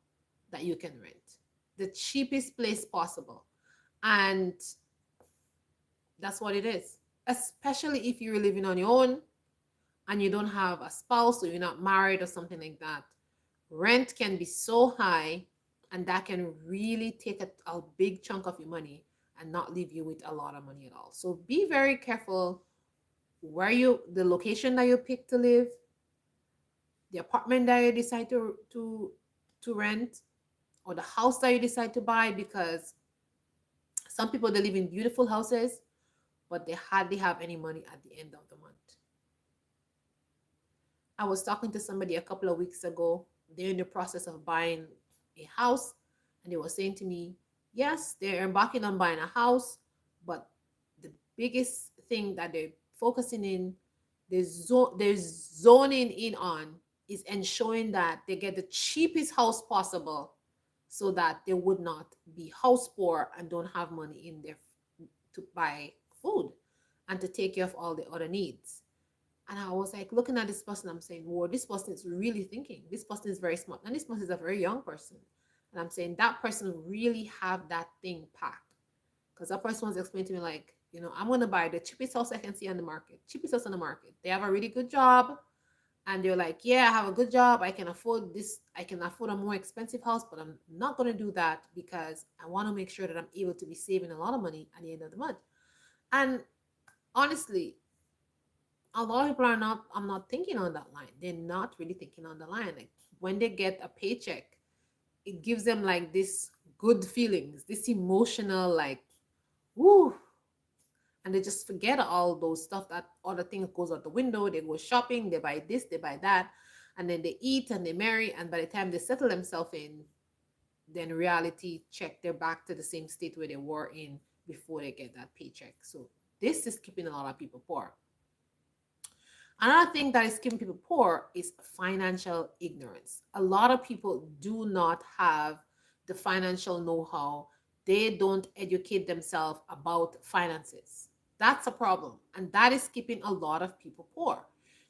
A: that you can rent. The cheapest place possible. And that's what it is. Especially if you're living on your own and you don't have a spouse or you're not married or something like that. Rent can be so high, and that can really take a big chunk of your money and not leave you with a lot of money at all. So be very careful the location that you pick to live, the apartment that you decide to rent, or the house that you decide to buy, because some people, they live in beautiful houses, but they hardly have any money at the end of the month. I was talking to somebody a couple of weeks ago. They're in the process of buying a house, and they were saying to me, yes, they're embarking on buying a house, but the biggest thing that they're focusing in, they're zoning in on, is ensuring that they get the cheapest house possible so that they would not be house poor and don't have money in there to buy food and to take care of all the other needs. And I was like looking at this person, I'm saying, whoa, this person is really thinking. This person is very smart. And this person is a very young person. And I'm saying that person really have that thing packed. Because that person was explaining to me, like, I'm going to buy the cheapest house I can see on the market. Cheapest house on the market. They have a really good job. And they're like, yeah, I have a good job. I can afford this. I can afford a more expensive house, but I'm not going to do that because I want to make sure that I'm able to be saving a lot of money at the end of the month. And honestly, a lot of people I'm not thinking on that line. They're not really thinking on the line. Like when they get a paycheck, it gives them like this good feelings, this emotional, like, woo. And they just forget all those stuff, that other things goes out the window. They go shopping, they buy this, they buy that, and then they eat and they marry. And by the time they settle themselves in, then reality check, they're back to the same state where they were in before they get that paycheck. So this is keeping a lot of people poor. Another thing that is keeping people poor is financial ignorance. A lot of people do not have the financial know-how. They don't educate themselves about finances. That's a problem. And that is keeping a lot of people poor.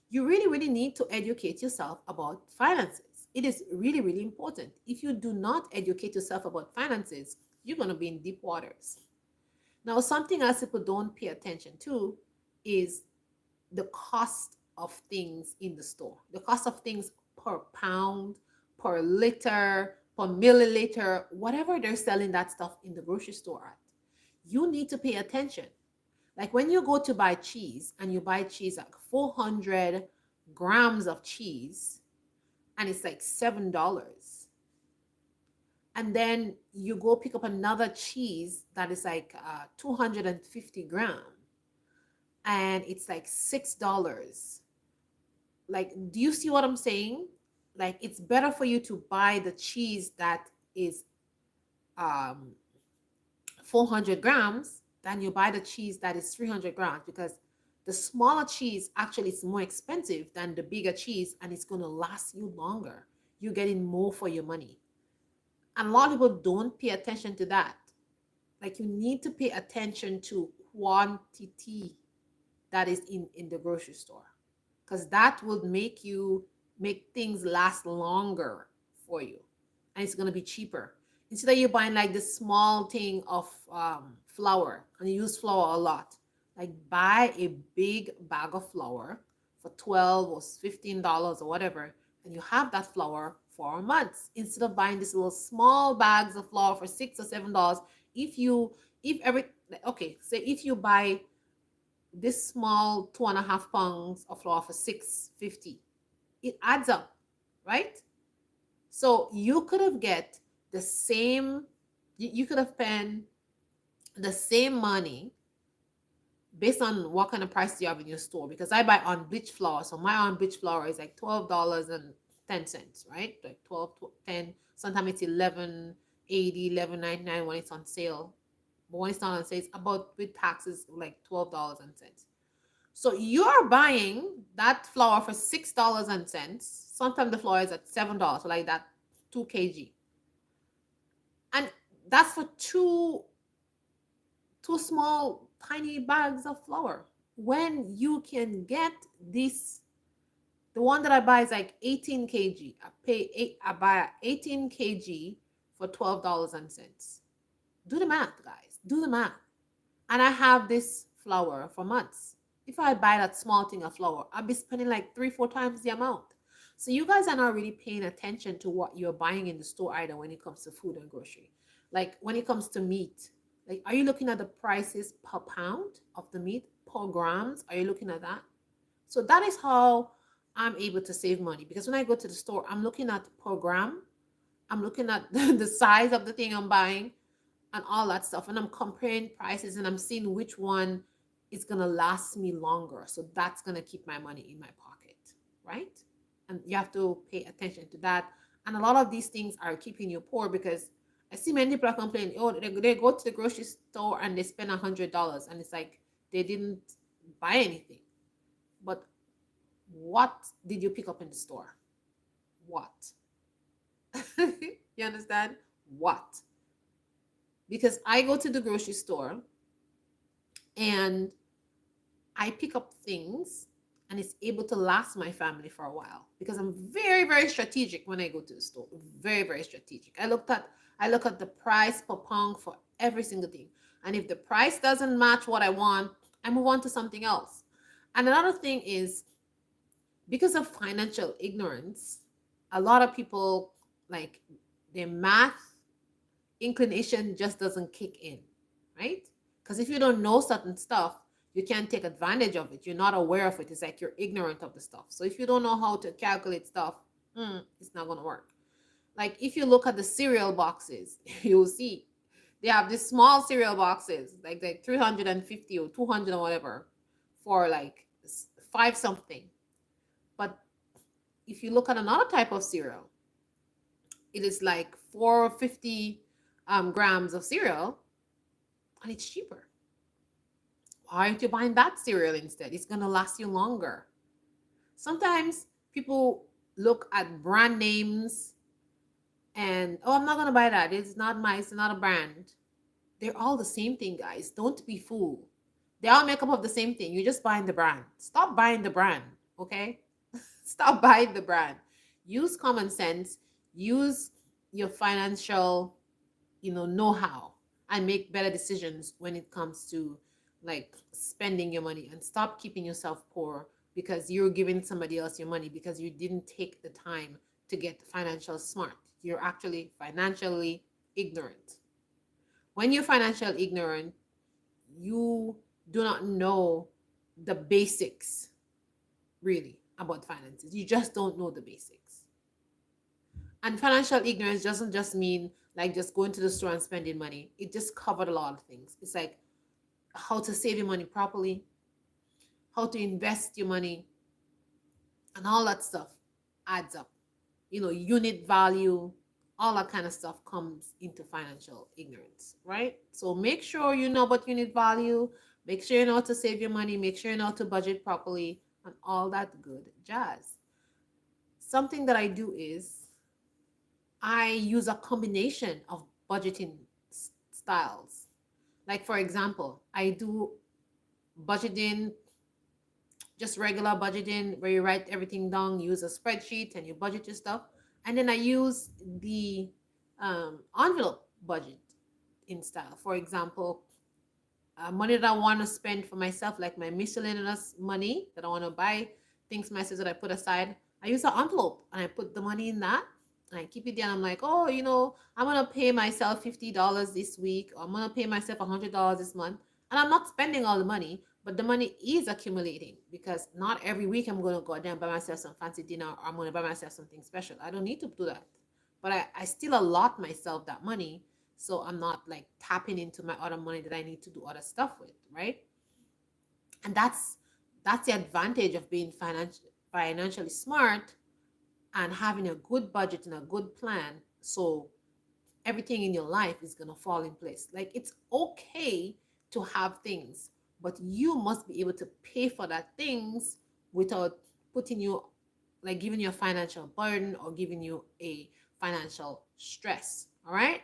A: You really, really need to educate yourself about finances. It is really, really important. If you do not educate yourself about finances, you're going to be in deep waters. Now, something else people don't pay attention to is the cost of things in the store. The cost of things per pound, per liter, per milliliter, whatever they're selling that stuff in the grocery store at. You need to pay attention. Like when you go to buy cheese and you buy cheese, like 400 grams of cheese, and it's like $7. And then you go pick up another cheese that is like 250 grams, and it's like $6. Like, do you see what I'm saying? Like, it's better for you to buy the cheese that is 400 grams than you buy the cheese that is 300 grams, because the smaller cheese actually is more expensive than the bigger cheese, and it's going to last you longer. You're getting more for your money. And a lot of people don't pay attention to that. Like, you need to pay attention to quantity that is in the grocery store, because that will make things last longer for you, and it's going to be cheaper. Instead of you buying like this small thing of flour, and you use flour a lot, like buy a big bag of flour for $12 or $15 or whatever, and you have that flour for a month, instead of buying these little small bags of flour for $6 or $7. If you buy this small 2.5 pounds of flour for $6.50, it adds up, right? So you could have get the same, you could have spent the same money based on what kind of price you have in your store. Because I buy unbleached flour, so my unbleached flour is like $12.10, right? Like 12, 10. Sometimes it's 11.80, 11.99 when it's on sale. But when it's not on sale, it's about, with taxes, like $12.10. So you're buying that flour for $6.10. Sometimes the flour is at $7, so like that 2 kg. And that's for two two small tiny bags of flour when you can get this. The one that I buy is like 18 kg. I buy 18 kg for $12 and cents. Do the math, guys. Do the math. And I have this flour for months. If I buy that small thing of flour, I'll be spending like 3, 4 times the amount. So you guys are not really paying attention to what you're buying in the store either when it comes to food and grocery. Like when it comes to meat, like are you looking at the prices per pound of the meat, per grams? Are you looking at that? So that is how I'm able to save money, because when I go to the store, I'm looking at per gram, I'm looking at the size of the thing I'm buying and all that stuff. And I'm comparing prices and I'm seeing which one is going to last me longer. So that's going to keep my money in my pocket, right? And you have to pay attention to that. And a lot of these things are keeping you poor, because I see many people are complaining, oh, they go to the grocery store and they spend $100. And it's like they didn't buy anything. But what did you pick up in the store? What? You understand? What? Because I go to the grocery store and I pick up things and it's able to last my family for a while, because I'm very, very strategic when I go to the store. Very, very strategic. I look at the price per pound for every single thing. And if the price doesn't match what I want, I move on to something else. And another thing is, because of financial ignorance, a lot of people, like, their math inclination just doesn't kick in, right? Because if you don't know certain stuff, you can't take advantage of it. You're not aware of it. It's like you're ignorant of the stuff. So if you don't know how to calculate stuff, it's not going to work. Like if you look at the cereal boxes, you'll see they have these small cereal boxes, like 350 or 200 or whatever, for like five something. But if you look at another type of cereal, it is like 450 grams of cereal, and it's cheaper. Why aren't you buying that cereal instead? It's going to last you longer. Sometimes people look at brand names and, oh, I'm not going to buy that. It's not a brand. They're all the same thing, guys. Don't be fooled. They all make up of the same thing. You're just buying the brand. Stop buying the brand, okay? Stop buying the brand. Use common sense. Use your financial, know-how, and make better decisions when it comes to like spending your money, and stop keeping yourself poor because you're giving somebody else your money because you didn't take the time to get financial smart. You're actually financially ignorant. When you're financially ignorant, you do not know the basics really about finances. You just don't know the basics. And financial ignorance doesn't just mean like just going to the store and spending money. It just covered a lot of things. It's like how to save your money properly, how to invest your money, and all that stuff adds up. Unit value, all that kind of stuff comes into financial ignorance, right? So make sure you know about unit value, make sure you know how to save your money, make sure you know how to budget properly, and all that good jazz. Something that I do is I use a combination of budgeting styles. Like, for example, I do budgeting, just regular budgeting, where you write everything down, use a spreadsheet, and you budget your stuff. And then I use the envelope budget in style. For example, money that I want to spend for myself, like my miscellaneous money that I want to buy things myself that I put aside, I use an envelope and I put the money in that. And I keep it there. I'm like, oh, I'm gonna pay myself $50 this week, or I'm gonna pay myself $100 this month, and I'm not spending all the money, but the money is accumulating, because not every week I'm gonna go out there and buy myself some fancy dinner, or I'm gonna buy myself something special. I don't need to do that, but I still allot myself that money, so I'm not like tapping into my other money that I need to do other stuff with, right? And that's the advantage of being financially smart and having a good budget and a good plan, so everything in your life is going to fall in place. Like, it's okay to have things, but you must be able to pay for that things without putting you, like, giving you a financial burden or giving you a financial stress. All right.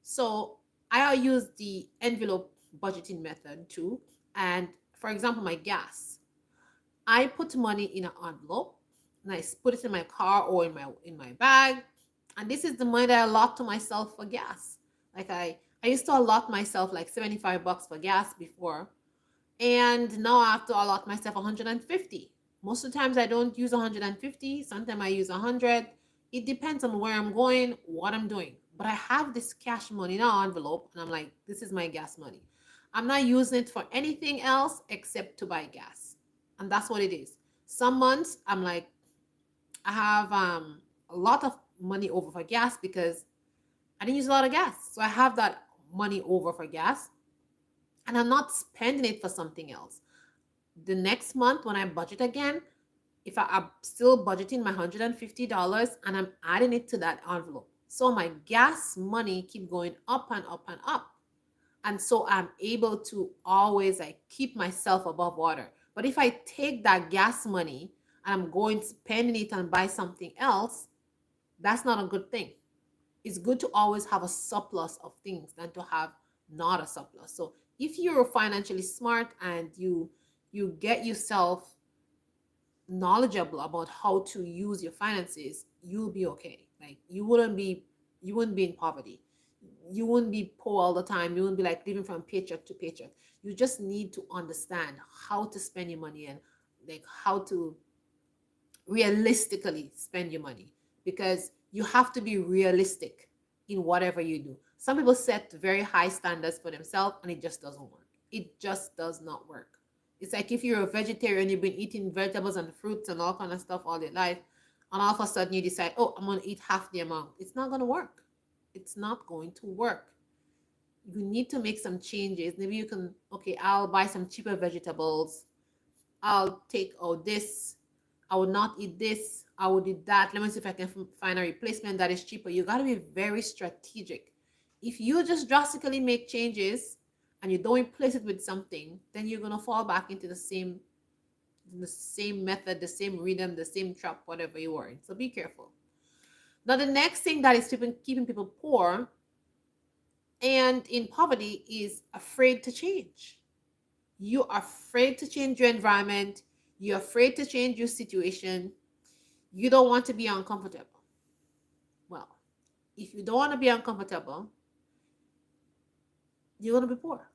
A: So I use the envelope budgeting method too. And for example, my gas, I put money in an envelope and I put it in my car or in my bag. And this is the money that I allot to myself for gas. Like I used to allot myself like $75 for gas before, and now I have to allot myself 150. Most of the times I don't use 150. Sometimes I use 100. It depends on where I'm going, what I'm doing. But I have this cash money in an envelope, and I'm like, this is my gas money. I'm not using it for anything else except to buy gas, and that's what it is. Some months I'm like, I have a lot of money over for gas because I didn't use a lot of gas, so I have that money over for gas, and I'm not spending it for something else. The next month when I budget again, if I'm still budgeting my $150 and I'm adding it to that envelope. So my gas money keep going up and up and up. And so I'm able to always like keep myself above water. But if I take that gas money and I'm going spending it and buy something else, that's not a good thing. It's good to always have a surplus of things than to have not a surplus. So if you're financially smart and you get yourself knowledgeable about how to use your finances, you'll be okay. Like you wouldn't be in poverty. You wouldn't be poor all the time. You wouldn't be like living from paycheck to paycheck. You just need to understand how to spend your money and like how to realistically spend your money, because you have to be realistic in whatever you do. Some people set very high standards for themselves and it just doesn't work. It just does not work. It's like if you're a vegetarian, you've been eating vegetables and fruits and all kind of stuff all your life, and all of a sudden you decide, oh, I'm going to eat half the amount. It's not going to work. It's not going to work. You need to make some changes. Maybe you can, okay, I'll buy some cheaper vegetables. I'll take out this. I will not eat this. I will eat that. Let me see if I can find a replacement that is cheaper. You got to be very strategic. If you just drastically make changes and you don't replace it with something, then you're gonna fall back into the same method, the same rhythm, the same trap, whatever you were in. So be careful. Now, the next thing that is keeping people poor and in poverty is afraid to change. You are afraid to change your environment. You're afraid to change your situation. You don't want to be uncomfortable. Well, if you don't want to be uncomfortable, you're going to be poor.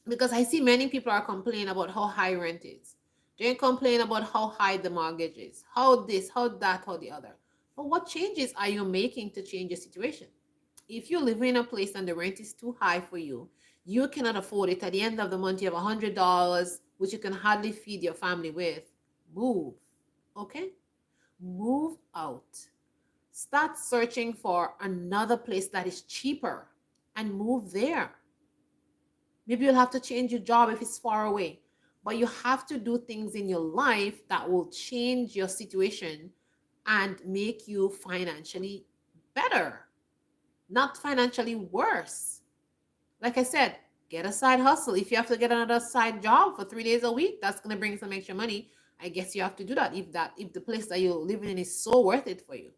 A: Because I see many people are complaining about how high rent is. They complain about how high the mortgage is, how this, how that, how the other. But what changes are you making to change your situation? If you live in a place and the rent is too high for you, you cannot afford it. At the end of the month, you have $100, which you can hardly feed your family with. Move, okay? Move out. Start searching for another place that is cheaper and move there. Maybe you'll have to change your job if it's far away, but you have to do things in your life that will change your situation and make you financially better, not financially worse. Like I said, get a side hustle. If you have to get another side job for 3 days a week, that's going to bring some extra money. I guess you have to do that if the place that you're living in is so worth it for you.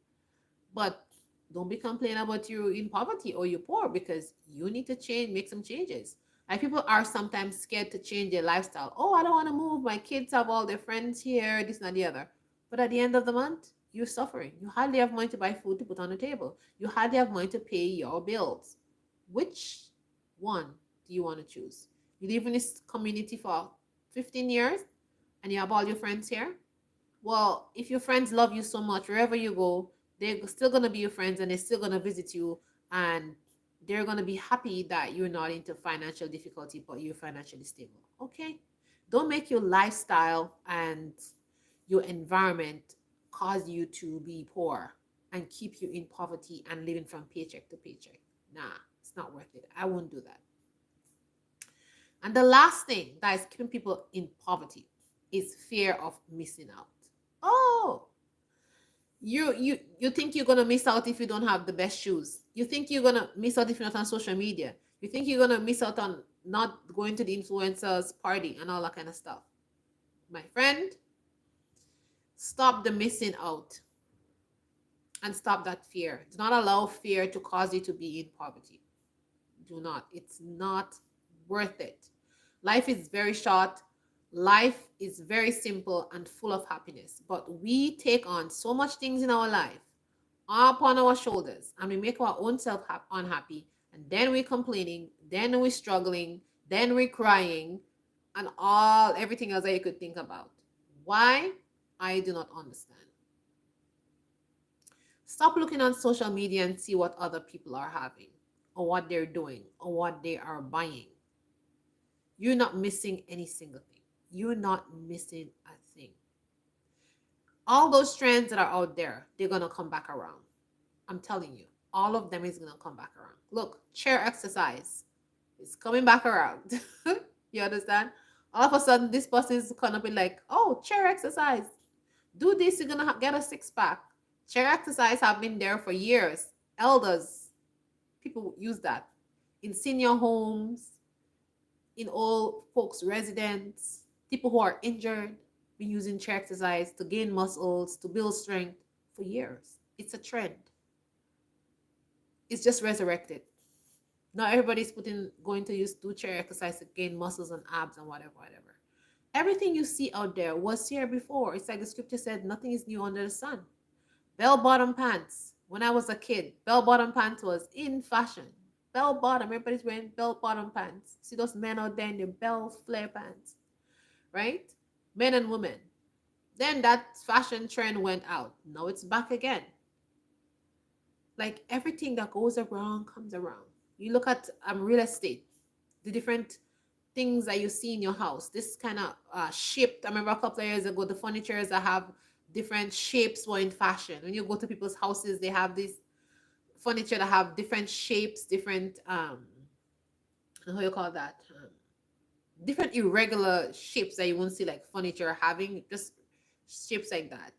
A: But don't be complaining about you in poverty or you're poor, because you need to change, make some changes. Like people are sometimes scared to change their lifestyle. Oh, I don't want to move. My kids have all their friends here, this and the other. But at the end of the month, you're suffering. You hardly have money to buy food to put on the table. You hardly have money to pay your bills. Which one do you want to choose? You live in this community for 15 years and you have all your friends here. Well, if your friends love you so much, wherever you go, they're still going to be your friends and they're still going to visit you, and they're going to be happy that you're not into financial difficulty, but you're financially stable. Okay? Don't make your lifestyle and your environment cause you to be poor and keep you in poverty and living from paycheck to paycheck. Nah, it's not worth it. I won't do that. And the last thing that is keeping people in poverty is fear of missing out. Oh, you think you're gonna miss out if you don't have the best shoes. You think you're gonna miss out if you're not on social media. You think you're gonna miss out on not going to the influencers party and all that kind of stuff. My friend, stop the missing out and stop that fear. Do not allow fear to cause you to be in poverty. Do not. It's not worth it. Life is very short. Life is very simple and full of happiness. But we take on so much things in our life upon our shoulders and we make our own self unhappy. And then we're complaining, then we're struggling, then we're crying, and everything else that you could think about. Why? I do not understand. Stop looking on social media and see what other people are having or what they're doing or what they are buying. You're not missing any single thing. You're not missing a thing. All those trends that are out there, they're going to come back around. I'm telling you, all of them is going to come back around. Look, chair exercise is coming back around. You understand? All of a sudden, this person is going to be like, oh, chair exercise. Do this, you're going to get a six pack. Chair exercise have been there for years. Elders, people use that in senior homes, in old folks' residence, people who are injured, been using chair exercise to gain muscles, to build strength for years. It's a trend. It's just resurrected. Not everybody's going to do chair exercise to gain muscles and abs and whatever. Everything you see out there was here before. It's like the scripture said, nothing is new under the sun. Bell-bottom pants. When I was a kid, bell-bottom pants was in fashion. Bell-bottom, everybody's wearing bell-bottom pants. See those men out there in their bell flare pants, right? Men and women. Then that fashion trend went out. Now it's back again. Like everything that goes around comes around. You look at real estate, the different things that you see in your house. This kind of shaped. I remember a couple of years ago, the furnitures that have different shapes were in fashion. When you go to people's houses, they have this furniture that have different shapes, different how you call that, different irregular shapes that you won't see like furniture having, just shapes like that.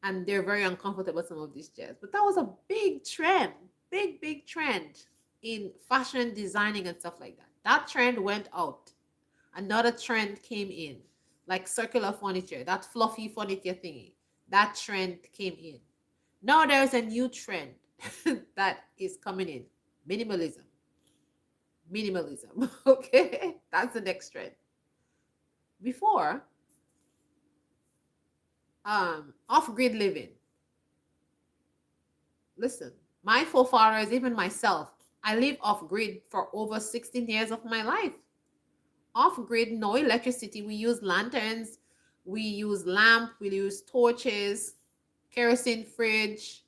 A: And they're very uncomfortable, some of these chairs. But that was a big trend, big trend in fashion designing and stuff like that. That trend went out. Another trend came in, like circular furniture, that fluffy furniture thingy. That trend came in. Now there's a new trend that is coming in. Minimalism. Okay, that's the next trend. Before, off-grid living. Listen, my forefathers, even myself, I live off-grid for over 16 years of my life. Off-grid, no electricity. We use lanterns, we use lamp, we use torches, kerosene fridge,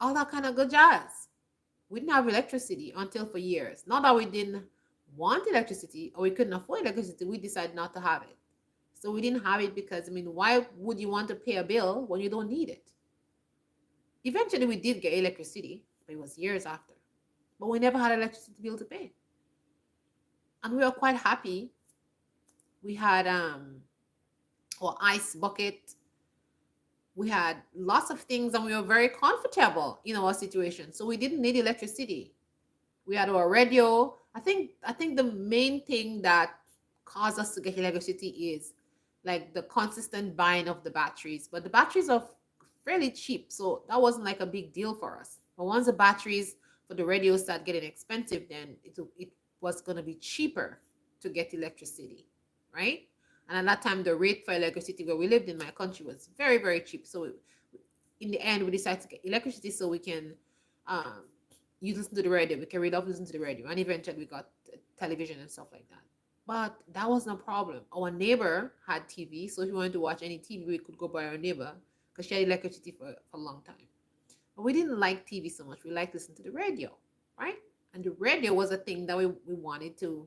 A: all that kind of good jazz. We didn't have electricity until for years. Not that we didn't want electricity or we couldn't afford electricity, we decided not to have it. So we didn't have it because, why would you want to pay a bill when you don't need it? Eventually we did get electricity, but it was years after. But we never had electricity bill to pay. And we were quite happy. We had our ice bucket. We had lots of things and we were very comfortable in our situation. So we didn't need electricity. We had our radio. I think the main thing that caused us to get electricity is like the consistent buying of the batteries. But the batteries are fairly cheap, so that wasn't like a big deal for us. But once the batteries for the radio start getting expensive, then it was going to be cheaper to get electricity, right? And at that time, the rate for electricity where we lived in my country was very, very cheap. So in the end, we decided to get electricity so we can listen to the radio. We can read up, listen to the radio. And eventually we got television and stuff like that. But that wasn't a problem. Our neighbor had TV. So if we wanted to watch any TV, we could go by our neighbor because she had electricity for a long time. But we didn't like TV so much. We liked listening to the radio, right? And the radio was a thing that we wanted to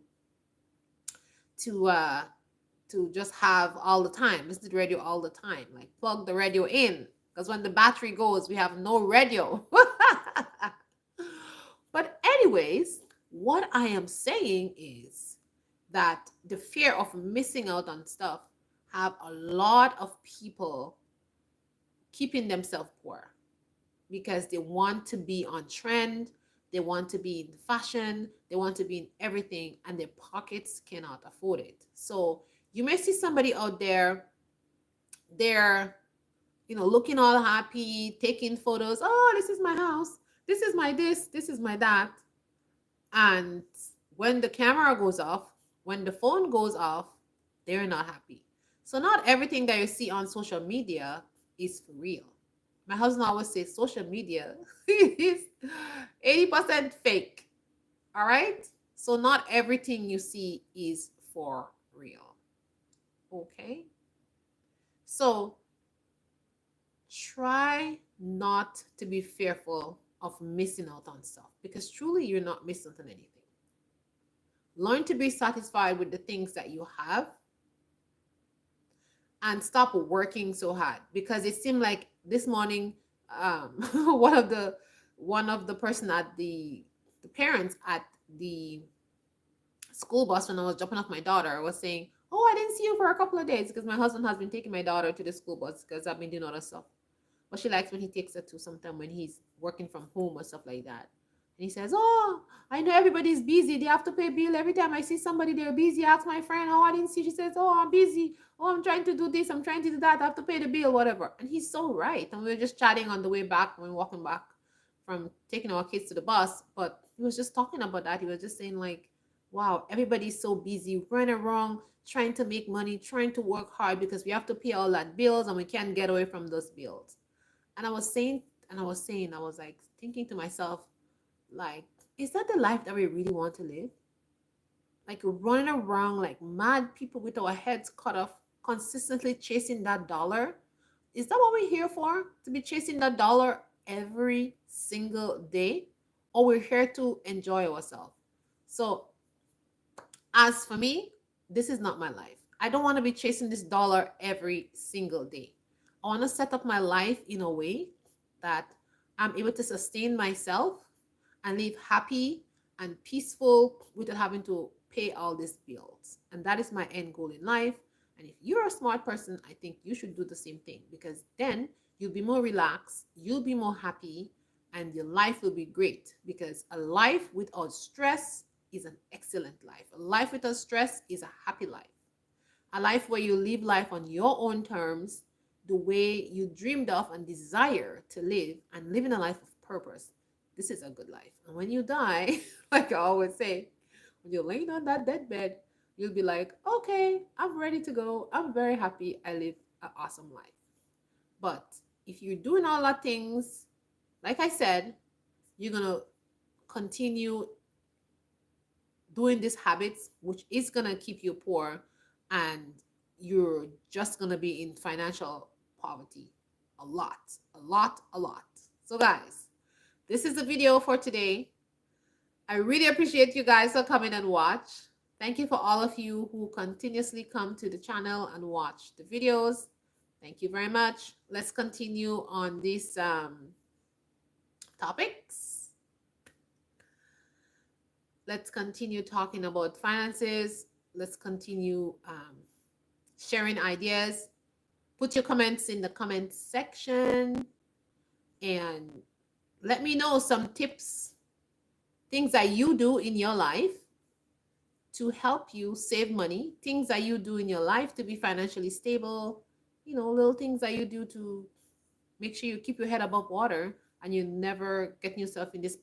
A: just have all the time, listen to the radio all the time, like plug the radio in, because when the battery goes, we have no radio. But anyways, what I am saying is that the fear of missing out on stuff have a lot of people keeping themselves poor because they want to be on trend, they want to be in fashion, they want to be in everything, and their pockets cannot afford it. So you may see somebody out there, they're, looking all happy, taking photos. Oh, this is my house. This is my this is my that. And when the camera goes off, when the phone goes off, they're not happy. So not everything that you see on social media is for real. My husband always says social media is 80% fake. All right? So not everything you see is for real. Okay? So try not to be fearful of missing out on stuff because truly you're not missing out on anything. Learn to be satisfied with the things that you have and stop working so hard because it seemed like this morning one of the person at the parents at the school bus when I was dropping off my daughter was saying, "Oh, I didn't see you for a couple of days because my husband has been taking my daughter to the school bus because I've been doing other stuff." But she likes when he takes her to sometime when he's working from home or stuff like that. And he says, "Oh, I know everybody's busy. They have to pay bill every time I see somebody. They're busy. I ask my friend, oh, I didn't see." She says, "Oh, I'm busy. Oh, I'm trying to do this. I'm trying to do that. I have to pay the bill, whatever." And he's so right. And we were just chatting on the way back when we were walking back from taking our kids to the bus. But he was just talking about that. He was just saying like, wow, everybody's so busy, running around, trying to make money, trying to work hard because we have to pay all that bills and we can't get away from those bills. And I was like thinking to myself, like, is that the life that we really want to live? Like running around like mad people with our heads cut off, consistently chasing that dollar? Is that what we're here for? To be chasing that dollar every single day? Or we're here to enjoy ourselves? So as for me, this is not my life. I don't want to be chasing this dollar every single day. I want to set up my life in a way that I'm able to sustain myself and live happy and peaceful without having to pay all these bills. And that is my end goal in life. And if you're a smart person, I think you should do the same thing because then you'll be more relaxed, you'll be more happy, and your life will be great because a life without stress is an excellent life. A life without stress is a happy life. A life where you live life on your own terms, the way you dreamed of and desire to live, and living a life of purpose. This is a good life. And when you die, like I always say, when you're laying on that deathbed, you'll be like, okay, I'm ready to go. I'm very happy. I live an awesome life. But if you're doing all that things, like I said, you're going to continue doing these habits, which is going to keep you poor, and you're just going to be in financial poverty a lot, a lot, a lot. So guys, this is the video for today. I really appreciate you guys for coming and watch. Thank you for all of you who continuously come to the channel and watch the videos. Thank you very much. Let's continue on these topics. Let's continue talking about finances. Let's continue sharing ideas. Put your comments in the comment section and let me know some tips, things that you do in your life to help you save money, things that you do in your life to be financially stable, you know, little things that you do to make sure you keep your head above water and you never get yourself in this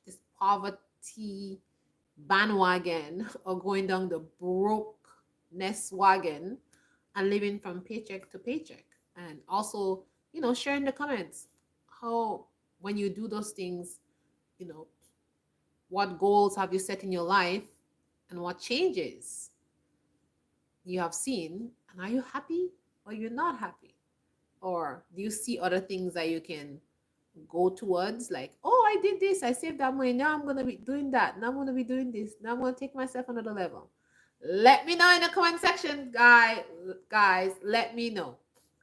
A: this poverty bandwagon or going down the brokenness wagon and living from paycheck to paycheck. And also, you know, share in the comments how when you do those things, you know, what goals have you set in your life and what changes you have seen, and are you happy or you're not happy? Or do you see other things that you can go towards, like, oh, I did this, I saved that money, now I'm going to be doing that, now I'm going to be doing this, now I'm going to take myself another level? Let me know in the comment section, guys. Let me know.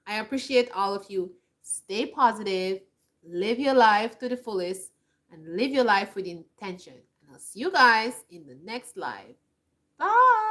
A: I appreciate all of you. Stay positive, live your life to the fullest, and live your life with intention. And I'll see you guys in the next live. Bye.